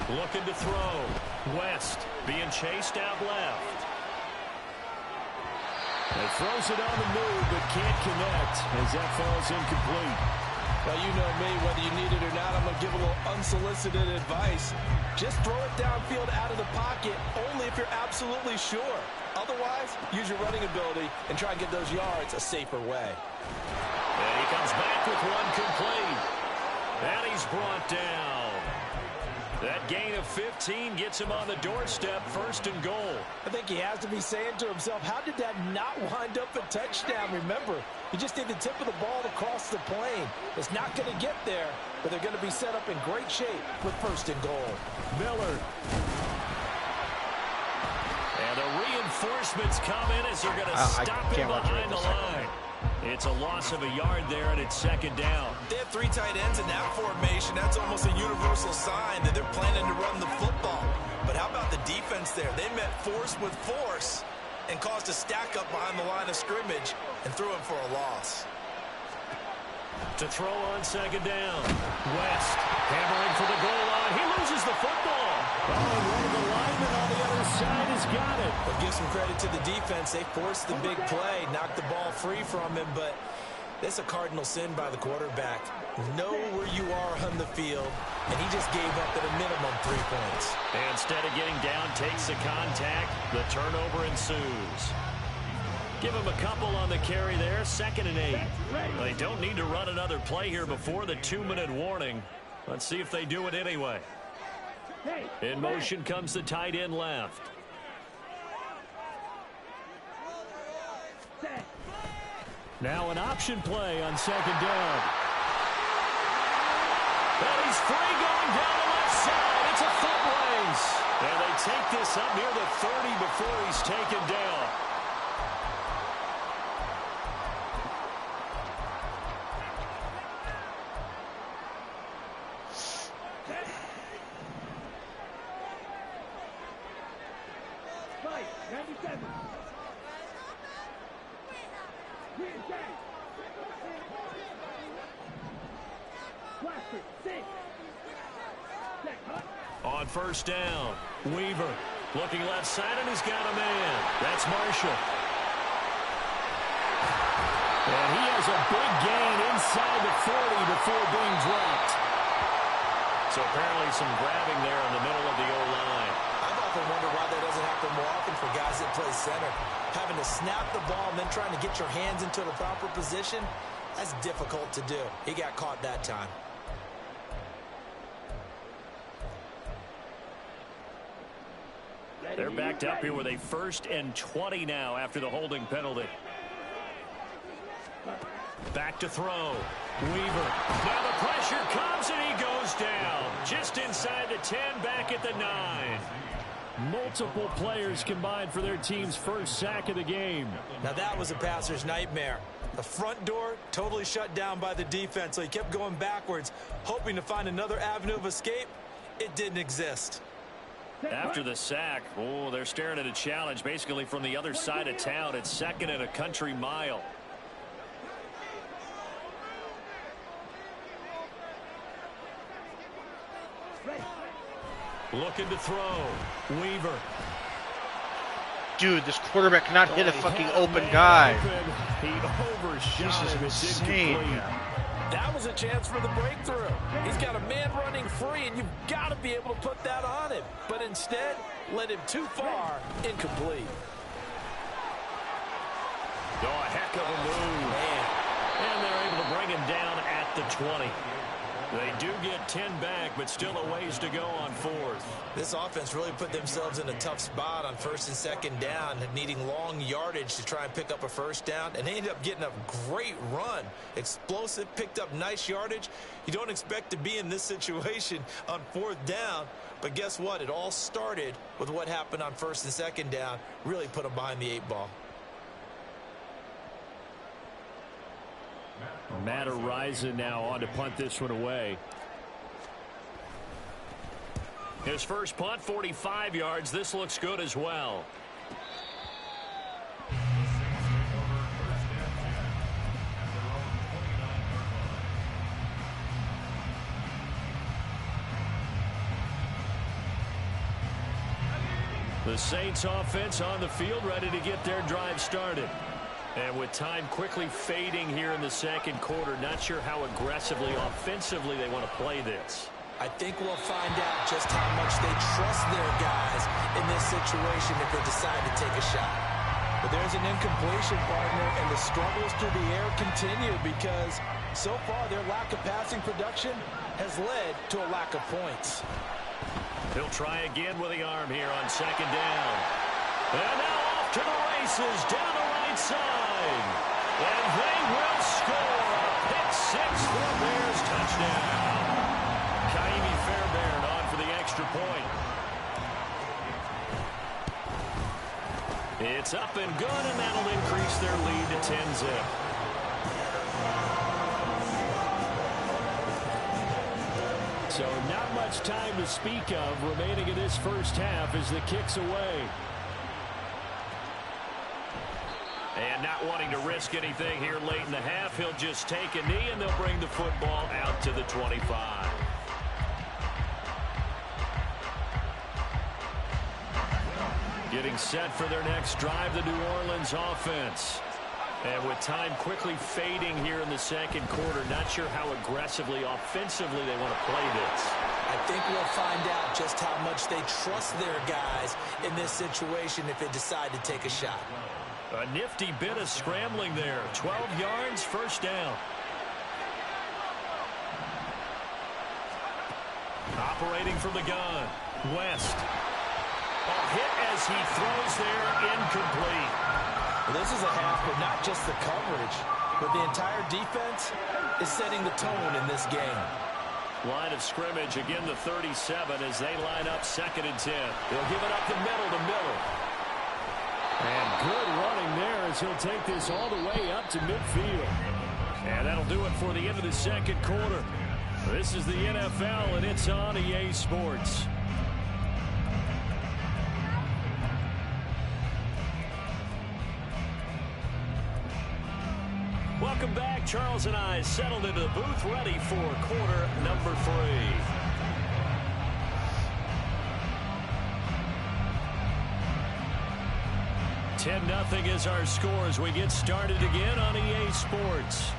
Looking to throw. West being chased out left. He throws it on the move, but can't connect as that falls incomplete. Well, you know me, whether you need it or not, I'm going to give a little unsolicited advice. Just throw it downfield out of the pocket, only if you're absolutely sure. Otherwise, use your running ability and try and get those yards a safer way. And he comes back with one complete. And he's brought down. That gain of 15 gets him on the doorstep, 1st and goal. I think he has to be saying to himself, how did that not wind up a touchdown? Remember, you just need the tip of the ball to cross the plane. It's not going to get there, but they're going to be set up in great shape with 1st and goal. Miller. And the reinforcements come in as they're going to stop him behind the line. It's a loss of a yard there, and it's 2nd down. They have 3 tight ends in that formation. That's almost a universal sign that they're planning to run the football. But how about the defense there? They met force with force and caused a stack up behind the line of scrimmage and threw him for a loss. To throw on 2nd down. West hammering for the goal line. He loses the football. Oh, and one of the linemen on the other side has got it. But give some credit to the defense. They forced the big play, knocked the ball free from him, but this is a cardinal sin by the quarterback. Know where you are on the field, and he just gave up at a minimum 3 points. And instead of getting down, takes the contact. The turnover ensues. Give him a couple on the carry there, 2nd and 8. They don't need to run another play here before the 2-minute warning. Let's see if they do it anyway. In motion comes the tight end left. Now an option play on 2nd down. And he's free going down the left side. It's a foot race. And they take this up near the 30 before he's taken down. On 1st down, Weaver looking left side, and he's got a man. That's Marshall. And he has a big gain inside the 40 before being dropped. So apparently some grabbing there in the middle of the O-line. I've often wondered why that doesn't happen more often for guys that play center. Having to snap the ball and then trying to get your hands into the proper position, that's difficult to do. He got caught that time. They're backed up here with a 1st and 20 now after the holding penalty. Back to throw. Weaver. Now the pressure comes and he goes down. Just inside the 10, back at the 9. Multiple players combined for their team's first sack of the game. Now that was a passer's nightmare. The front door totally shut down by the defense, so he kept going backwards, hoping to find another avenue of escape. It didn't exist. After the sack, oh, they're staring at a challenge basically from the other side of town. It's 2nd and a country mile. Looking to throw. Weaver. Dude, this quarterback cannot hit a fucking open guy. He overshot him. This is insane. That was a chance for the breakthrough. He's got a man running free, and you've got to be able to put that on him. But instead, led him too far, incomplete. Oh, a heck of a move. Man. And they're able to bring him down at the 20. They do get 10 back, but still a ways to go on 4th. This offense really put themselves in a tough spot on 1st and 2nd down, needing long yardage to try and pick up a 1st down, and they ended up getting a great run. Explosive, picked up nice yardage. You don't expect to be in this situation on 4th down, but guess what? It all started with what happened on 1st and 2nd down. Really put them behind the 8 ball. Matt Araiza now on to punt this one away. His first punt, 45 yards. This looks good as well. The Saints offense on the field, ready to get their drive started. And with time quickly fading here in the 2nd quarter, not sure how aggressively, offensively they want to play this. I think we'll find out just how much they trust their guys in this situation if they decide to take a shot. But there's an incompletion, partner, and the struggles through the air continue because so far their lack of passing production has led to a lack of points. He'll try again with the arm here on 2nd down. And now off to the races down the right side. And they will score a pick 6 for Bears touchdown. Kaimi Fairbairn on for the extra point. It's up and good, and that'll increase their lead to 10-zip. So not much time to speak of remaining in this first half as the kick's away. And not wanting to risk anything here late in the half, he'll just take a knee, and they'll bring the football out to the 25. Getting set for their next drive, the New Orleans offense. And with time quickly fading here in the 2nd quarter, not sure how aggressively, offensively they want to play this. I think we'll find out just how much they trust their guys in this situation if they decide to take a shot. A nifty bit of scrambling there. 12 yards, 1st down. Operating from the gun. West. A hit as he throws there, incomplete. Well, this is a half, but not just the coverage, but the entire defense is setting the tone in this game. Line of scrimmage, again the 37 as they line up 2nd and 10. They'll give it up the middle to Miller. And good running there as he'll take this all the way up to midfield. And that'll do it for the end of the 2nd quarter. This is the NFL, and it's on EA Sports. Welcome back. Charles and I settled into the booth, ready for quarter number 3. $10-0 is our score as we get started again on EA Sports.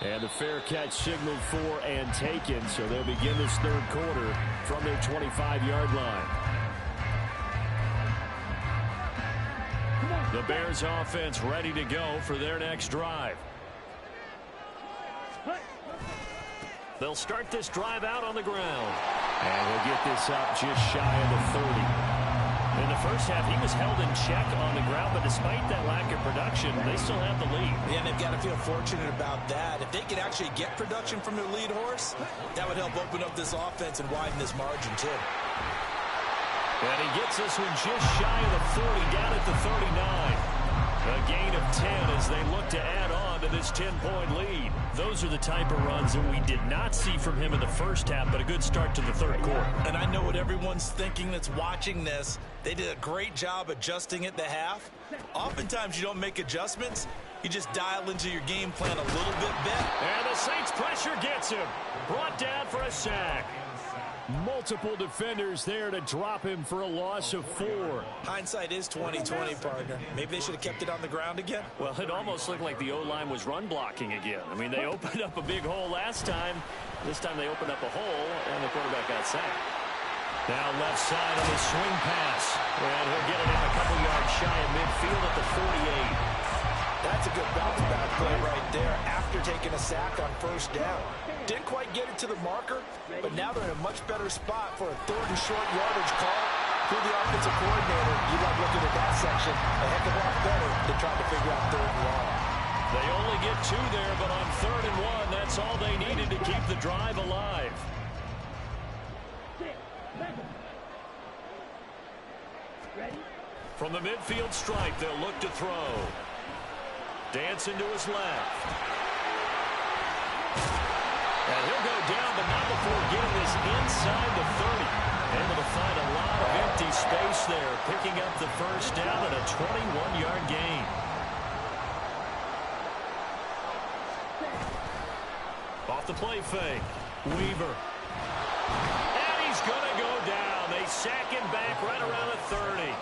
And the fair catch signaled for and taken, so they'll begin this 3rd quarter from their 25-yard line. The Bears offense ready to go for their next drive. They'll start this drive out on the ground. And they'll get this up just shy of the 30. In the first half, he was held in check on the ground, but despite that lack of production, they still have the lead. Yeah, and they've got to feel fortunate about that. If they could actually get production from their lead horse, that would help open up this offense and widen this margin, too. And he gets this one just shy of the 40, down at the 39. A gain of 10 as they look to add on to this 10-point lead. Those are the type of runs that we did not see from him in the first half, but a good start to the third quarter. And I know what everyone's thinking that's watching this. They did a great job adjusting at the half. Oftentimes you don't make adjustments. You just dial into your game plan a little bit better. And the Saints pressure gets him. Brought down for a sack. Multiple defenders there to drop him for a loss of 4. Hindsight is 20/20, partner. Maybe they should have kept it on the ground again. Well, it almost looked like the O-line was run blocking again. I mean, they opened up a big hole last time. This time they opened up a hole, and the quarterback got sacked. Now left side on the swing pass. And he'll get it in a couple yards shy of midfield at the 48. That's a good bounce back play right there after taking a sack on first down. Didn't quite get it to the marker, but now they're in a much better spot for a 3rd and short yardage call. Through the offensive coordinator, you love looking at that section a heck of a lot better than trying to figure out 3rd and long. They only get 2 there, but on 3rd and 1, that's all they needed to keep the drive alive. From the midfield stripe, they'll look to throw. Dancing to his left. And he'll go down, but not before getting this inside the 30. Able to find a lot of empty space there, picking up the first down and a 21-yard gain. Off the play fake. Weaver. And he's going to go down. They sack him back right around the 30.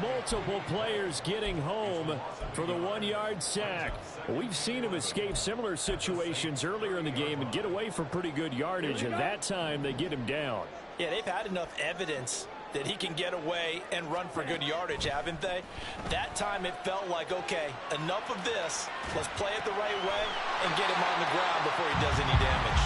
Multiple players getting home for the 1-yard sack. We've seen him escape similar situations earlier in the game and get away for pretty good yardage, and that time they get him down. Yeah, they've had enough evidence that he can get away and run for good yardage, haven't they? That time it felt like, okay, enough of this. Let's play it the right way and get him on the ground before he does any damage.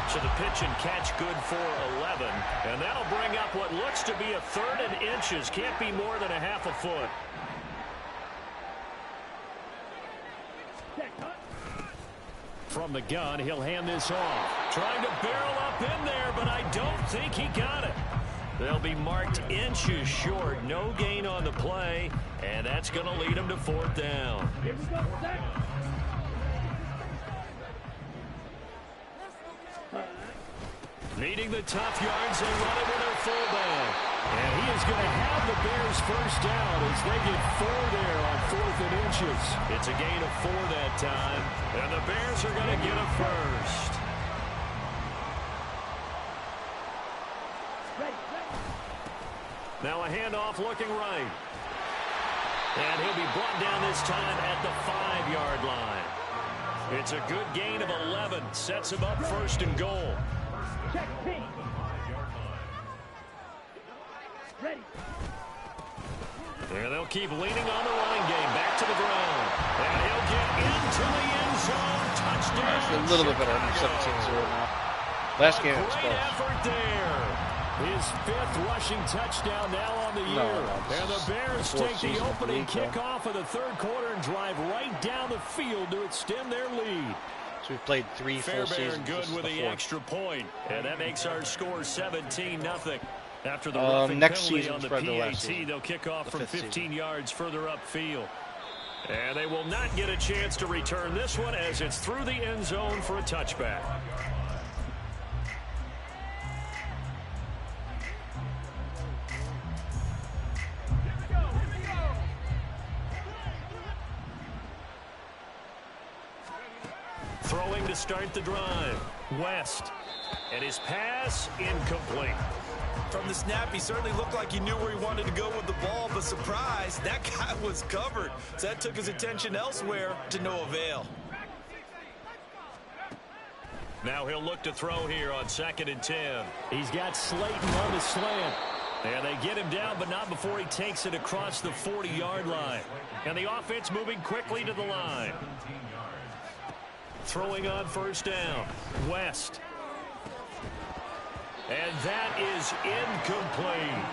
So the pitch and catch good for 11. And that'll bring up what looks to be a 3rd and inches. Can't be more than a half a foot. From the gun, he'll hand this off. Trying to barrel up in there, but I don't think he got it. They'll be marked inches short. No gain on the play, and that's going to lead them to 4th down. Needing the tough yards, they run it with their fullback. And he is going to have the Bears first down as they get 4 there on 4th and inches. It's a gain of 4 that time, and the Bears are going to get a first. Now a handoff looking right. And he'll be brought down this time at the 5-yard line. It's a good gain of 11. Sets him up 1st and goal. And they'll keep leaning on the running game. Back to the ground. And he'll get into the end zone. Touchdown. Actually, a little bit better. 17-0 now. Last game it was Great close. effort there. His 5th rushing touchdown now on the year. And the Bears take the opening kickoff of the 3rd quarter and drive right down the field to extend their lead. So we've played 3 full seasons. Good with the extra point. And that makes our score 17-0. After the roughing next penalty season on the PAT, they'll kick off from 15 season. yards further upfield. And they will not get a chance to return this one as it's through the end zone for a touchback. Throwing to start the drive. West. And his pass incomplete. From the snap, he certainly looked like he knew where he wanted to go with the ball, but surprise, that guy was covered. So that took his attention elsewhere to no avail. Now he'll look to throw here on 2nd and 10. He's got Slayton on the slant. And they get him down, but not before he takes it across the 40-yard line. And the offense moving quickly to the line. Throwing on 1st down. West. And that is incomplete.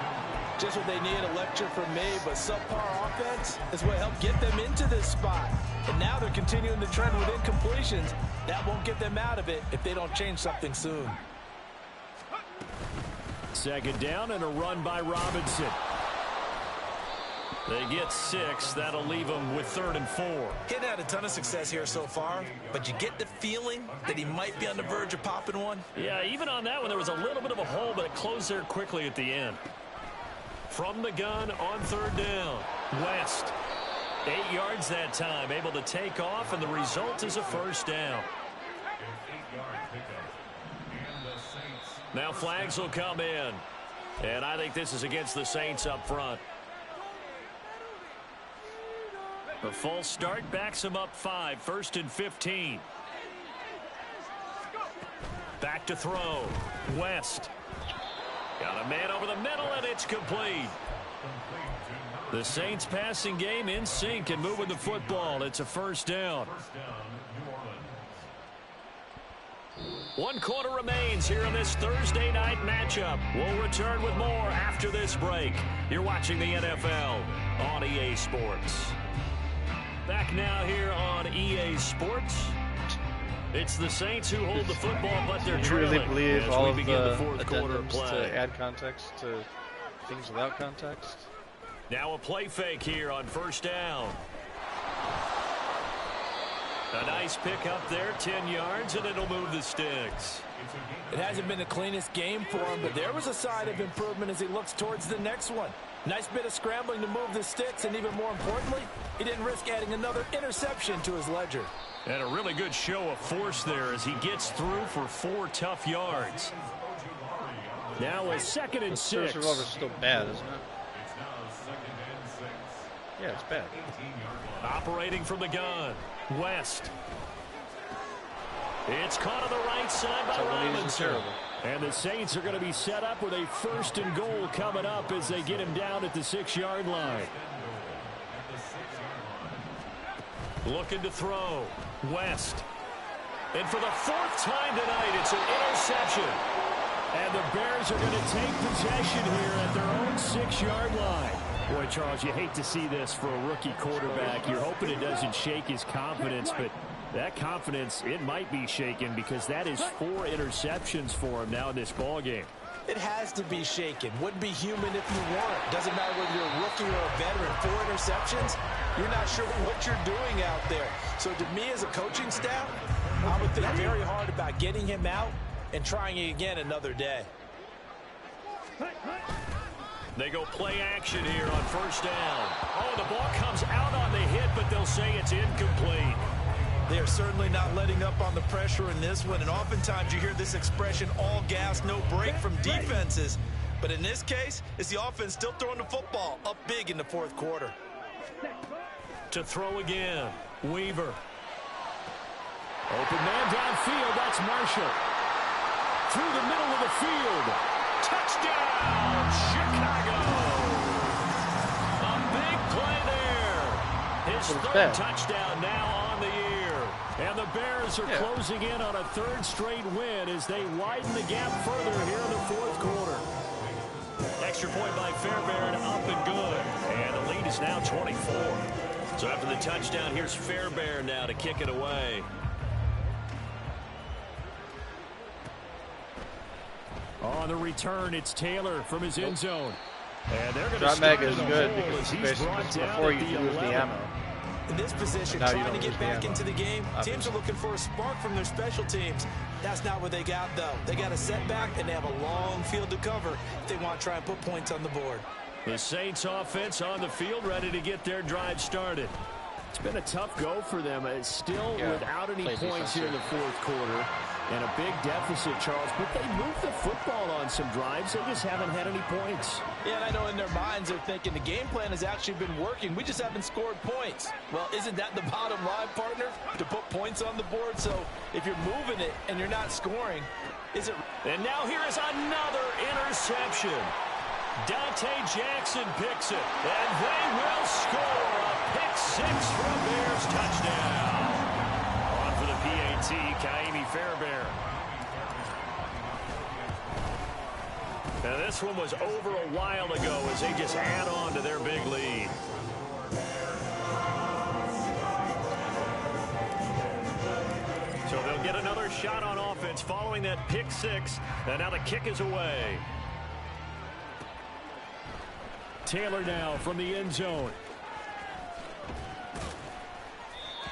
Just what they need, a lecture from me, but subpar offense is what helped get them into this spot. And now they're continuing the trend with incompletions. That won't get them out of it if they don't change something soon. 2nd down and a run by Robinson. They get 6. That'll leave them with 3rd and 4. He hadn't had a ton of success here so far, but you get the feeling that he might be on the verge of popping one. Yeah, even on that one, there was a little bit of a hole, but it closed there quickly at the end. From the gun on 3rd down, West. 8 yards that time, able to take off, and the result is a 1st down. Now flags will come in, and I think this is against the Saints up front. The false start backs him up 5, 1st and 15. Back to throw. West. Got a man over the middle, and it's complete. The Saints passing game in sync and moving the football. It's a 1st down. 1 quarter remains here in this Thursday night matchup. We'll return with more after this break. You're watching the NFL on EA Sports. Back now here on EA Sports. It's the Saints who hold the football, but they're trailing. Do you really believe as all we of begin the the fourth quarter addendums play. to add context to things without context? Now a play fake here on 1st down. A nice pick up there, 10 yards, and it'll move the sticks. It hasn't been the cleanest game for him, but there was a sign of improvement as he looks towards the next one. Nice bit of scrambling to move the sticks, and even more importantly, he didn't risk adding another interception to his ledger. And a really good show of force there as he gets through for 4 tough yards. Now a 2nd and 6. First revolver's still bad, isn't it? Yeah, it's bad. Operating from the gun, West. It's caught on the right side by Robinson. And the Saints are going to be set up with a 1st and goal coming up as they get him down at the 6-yard line. Looking to throw, West. And for the 4th time tonight, it's an interception. And the Bears are going to take possession here at their own 6-yard line. Boy, Charles, you hate to see this for a rookie quarterback. You're hoping it doesn't shake his confidence, but that confidence, it might be shaken because that is 4 interceptions for him now in this ball game. It has to be shaken. Wouldn't be human if you weren't. Doesn't matter whether you're a rookie or a veteran. 4 interceptions, you're not sure what you're doing out there. So to me as a coaching staff, I would think very hard about getting him out and trying it again another day. They go play action here on 1st down. Oh, the ball comes out on the hit, but they'll say it's incomplete. They are certainly not letting up on the pressure in this one, and oftentimes you hear this expression, all gas, no break from defenses. But in this case, it's the offense still throwing the football up big in the 4th quarter. To throw again, Weaver. Open man downfield, that's Marshall. Through the middle of the field. Touchdown, Chicago! A big play there. His 3rd touchdown now on the year. And the Bears are closing in on a 3rd straight win as they widen the gap further here in the 4th quarter. Extra point by Fairbairn, up and good. And the lead is now 24. So after the touchdown, here's Fairbairn now to kick it away. On the return, it's Taylor from his end zone. And they're going to start is in a good hole because as he's basically brought down before at you the lose 11. the ammo. In this position, Now trying to get back into the game, teams are looking for a spark from their special teams. That's not what they got, though. They got a setback, and they have a long field to cover if they want to try and put points on the board. The Saints offense on the field, ready to get their drive started. It's been a tough go for them. It's still without any points here in the 4th quarter. And a big deficit, Charles. But they moved the football on some drives. They just haven't had any points. Yeah, and I know in their minds they're thinking the game plan has actually been working. We just haven't scored points. Well, isn't that the bottom line, partner? To put points on the board? So if you're moving it and you're not scoring, is it... And now here is another interception. Dante Jackson picks it, and they will score a pick 6 for a Bears touchdown. On for the PAT, Kaimi Fairbairn. Now this one was over a while ago as they just add on to their big lead. So they'll get another shot on offense following that pick 6, and now the kick is away. Taylor now from the end zone.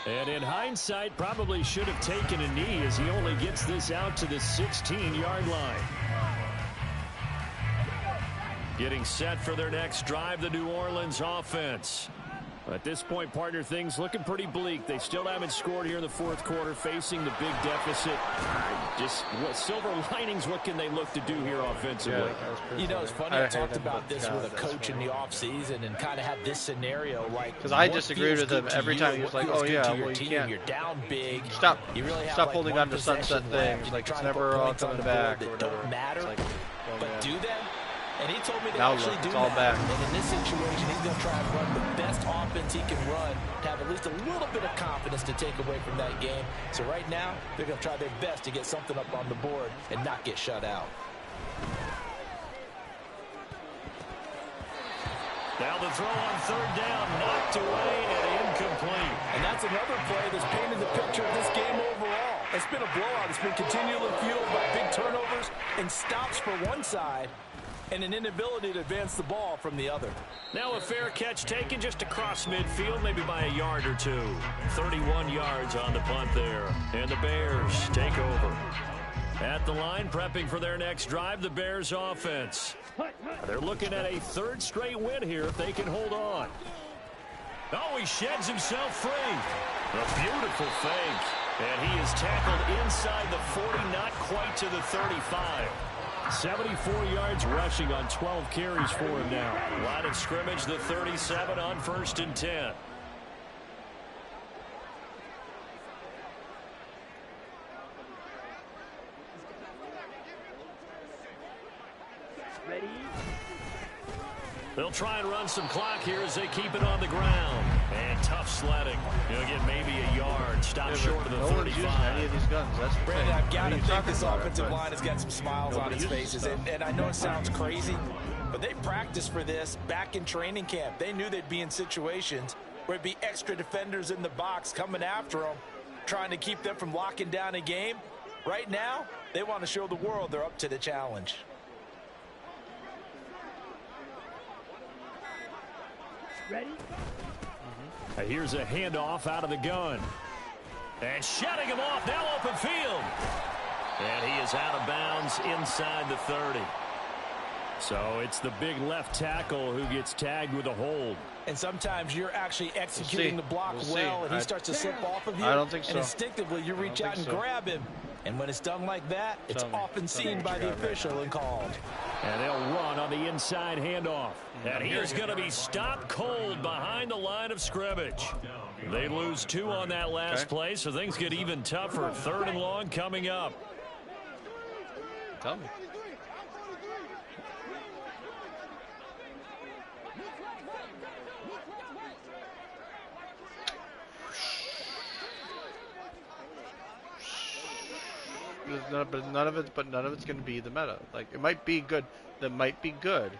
And in hindsight, probably should have taken a knee as he only gets this out to the 16-yard line. Getting set for their next drive, the New Orleans offense. At this point, partner, things looking pretty bleak. They still haven't scored here in the fourth quarter, facing the big deficit. Just what silver linings, what can they look to do here offensively? You know, it's funny, I talked about this with a coach in the offseason and kind of had this scenario like, because I disagreed with him every time. He was like, oh yeah, well, you can't. You're down big. Stop. You really have Stop like holding on to sunset things. Like, it's never all coming back. That don't matter, like, but do them. And he told me to now actually look, do it's all that. back. And in this situation, he's going to try and run the best offense he can run to have at least a little bit of confidence to take away from that game. So right now, they're going to try their best to get something up on the board and not get shut out. Now the throw on third down, knocked away and incomplete. And that's another play that's painted the picture of this game overall. It's been a blowout. It's been continually fueled by big turnovers and stops for one side and an inability to advance the ball from the other. Now a fair catch taken just across midfield, maybe by a yard or two. 31 yards on the punt there. And the Bears take over. At the line, prepping for their next drive, the Bears offense. They're looking at a third straight win here if they can hold on. Oh, he sheds himself free. A beautiful fake. And he is tackled inside the 40, not quite to the 35. 74 yards rushing on 12 carries for him now. Line of scrimmage, the 37 on 1st and 10. Ready? They'll try and run some clock here as they keep it on the ground. And tough sledding. He'll get maybe a yard. Stop short of the 35. Any of these guns. That's the Brandon, thing. I've got to What are you think talking this about? offensive line has got some smiles on its faces. And I know it sounds crazy, but they practiced for this back in training camp. They knew they'd be in situations where it'd be extra defenders in the box coming after them, trying to keep them from locking down a game. Right now, they want to show the world they're up to the challenge. Ready? Here's a handoff out of the gun. And shutting him off, now open field. And he is out of bounds inside the 30. So it's the big left tackle who gets tagged with a hold. And sometimes you're actually executing the block well, and he starts to slip off of you. I don't think so. And instinctively, you reach out and grab him. And when it's done like that, it's often seen by the official and called. And they'll run on the inside handoff. And he is going to be stopped cold behind the line of scrimmage. They lose 2 on that last play, so things get even tougher. 3rd and long coming up. Tell me. But none of it's going to be the meta. Like, it might be good. That might be good,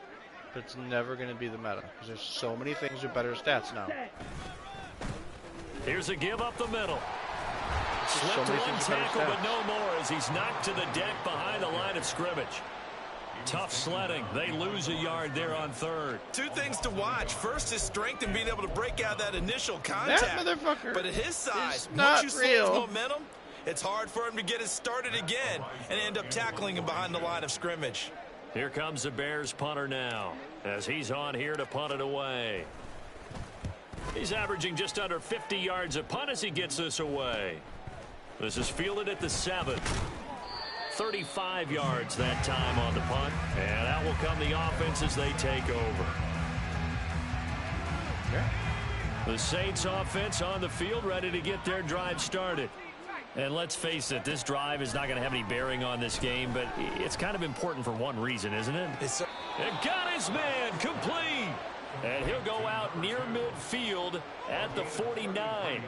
but it's never going to be the meta because there's so many things with better stats now. Here's a give up the middle. Slipped so many one things with better tackle, but stats. no more as he's knocked to the deck behind the line of scrimmage. Tough sledding. They lose a yard there on 3rd. 2 things to watch. First is strength and being able to break out that initial contact. That motherfucker But at his size, not once you slow his real. momentum, it's hard for him to get it started again and end up tackling him behind the line of scrimmage. Here comes the Bears punter now as he's on here to punt it away. He's averaging just under 50 yards a punt as he gets this away. This is fielded at the 7. 35 yards that time on the punt. And out will come the offense as they take over. The Saints offense on the field ready to get their drive started. And let's face it, this drive is not going to have any bearing on this game, but it's kind of important for one reason, isn't it? And got his man complete. And he'll go out near midfield at the 49.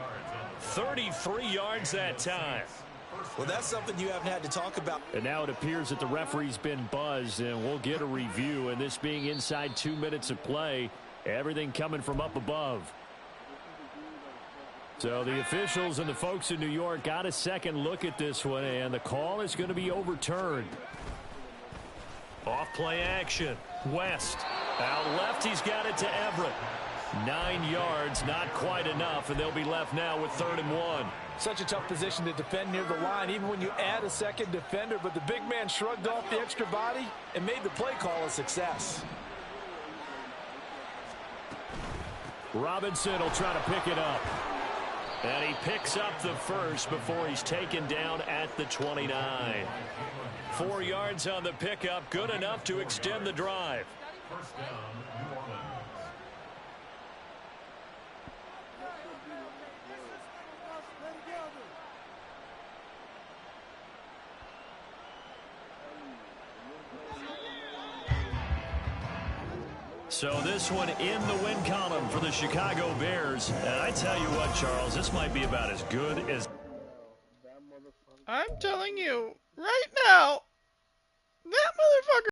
33 yards that time. Well, that's something you haven't had to talk about. And now it appears that the referee's been buzzed, and we'll get a review. And this being inside 2 minutes of play, everything coming from up above. So the officials and the folks in New York got a second look at this one, and the call is going to be overturned. Off play action. West out left. left. He's got it to Everett. 9 yards, not quite enough, and they'll be left now with 3rd and 1. Such a tough position to defend near the line, even when you add a second defender, but the big man shrugged off the extra body and made the play call a success. Robinson will try to pick it up. And he picks up the first before he's taken down at the 29. 4 yards on the pickup, good enough to extend the drive. First down, New Orleans. So this one in the win column for the Chicago Bears. And I tell you what, Charles, this might be about as good as... I'm telling you right now, that motherfucker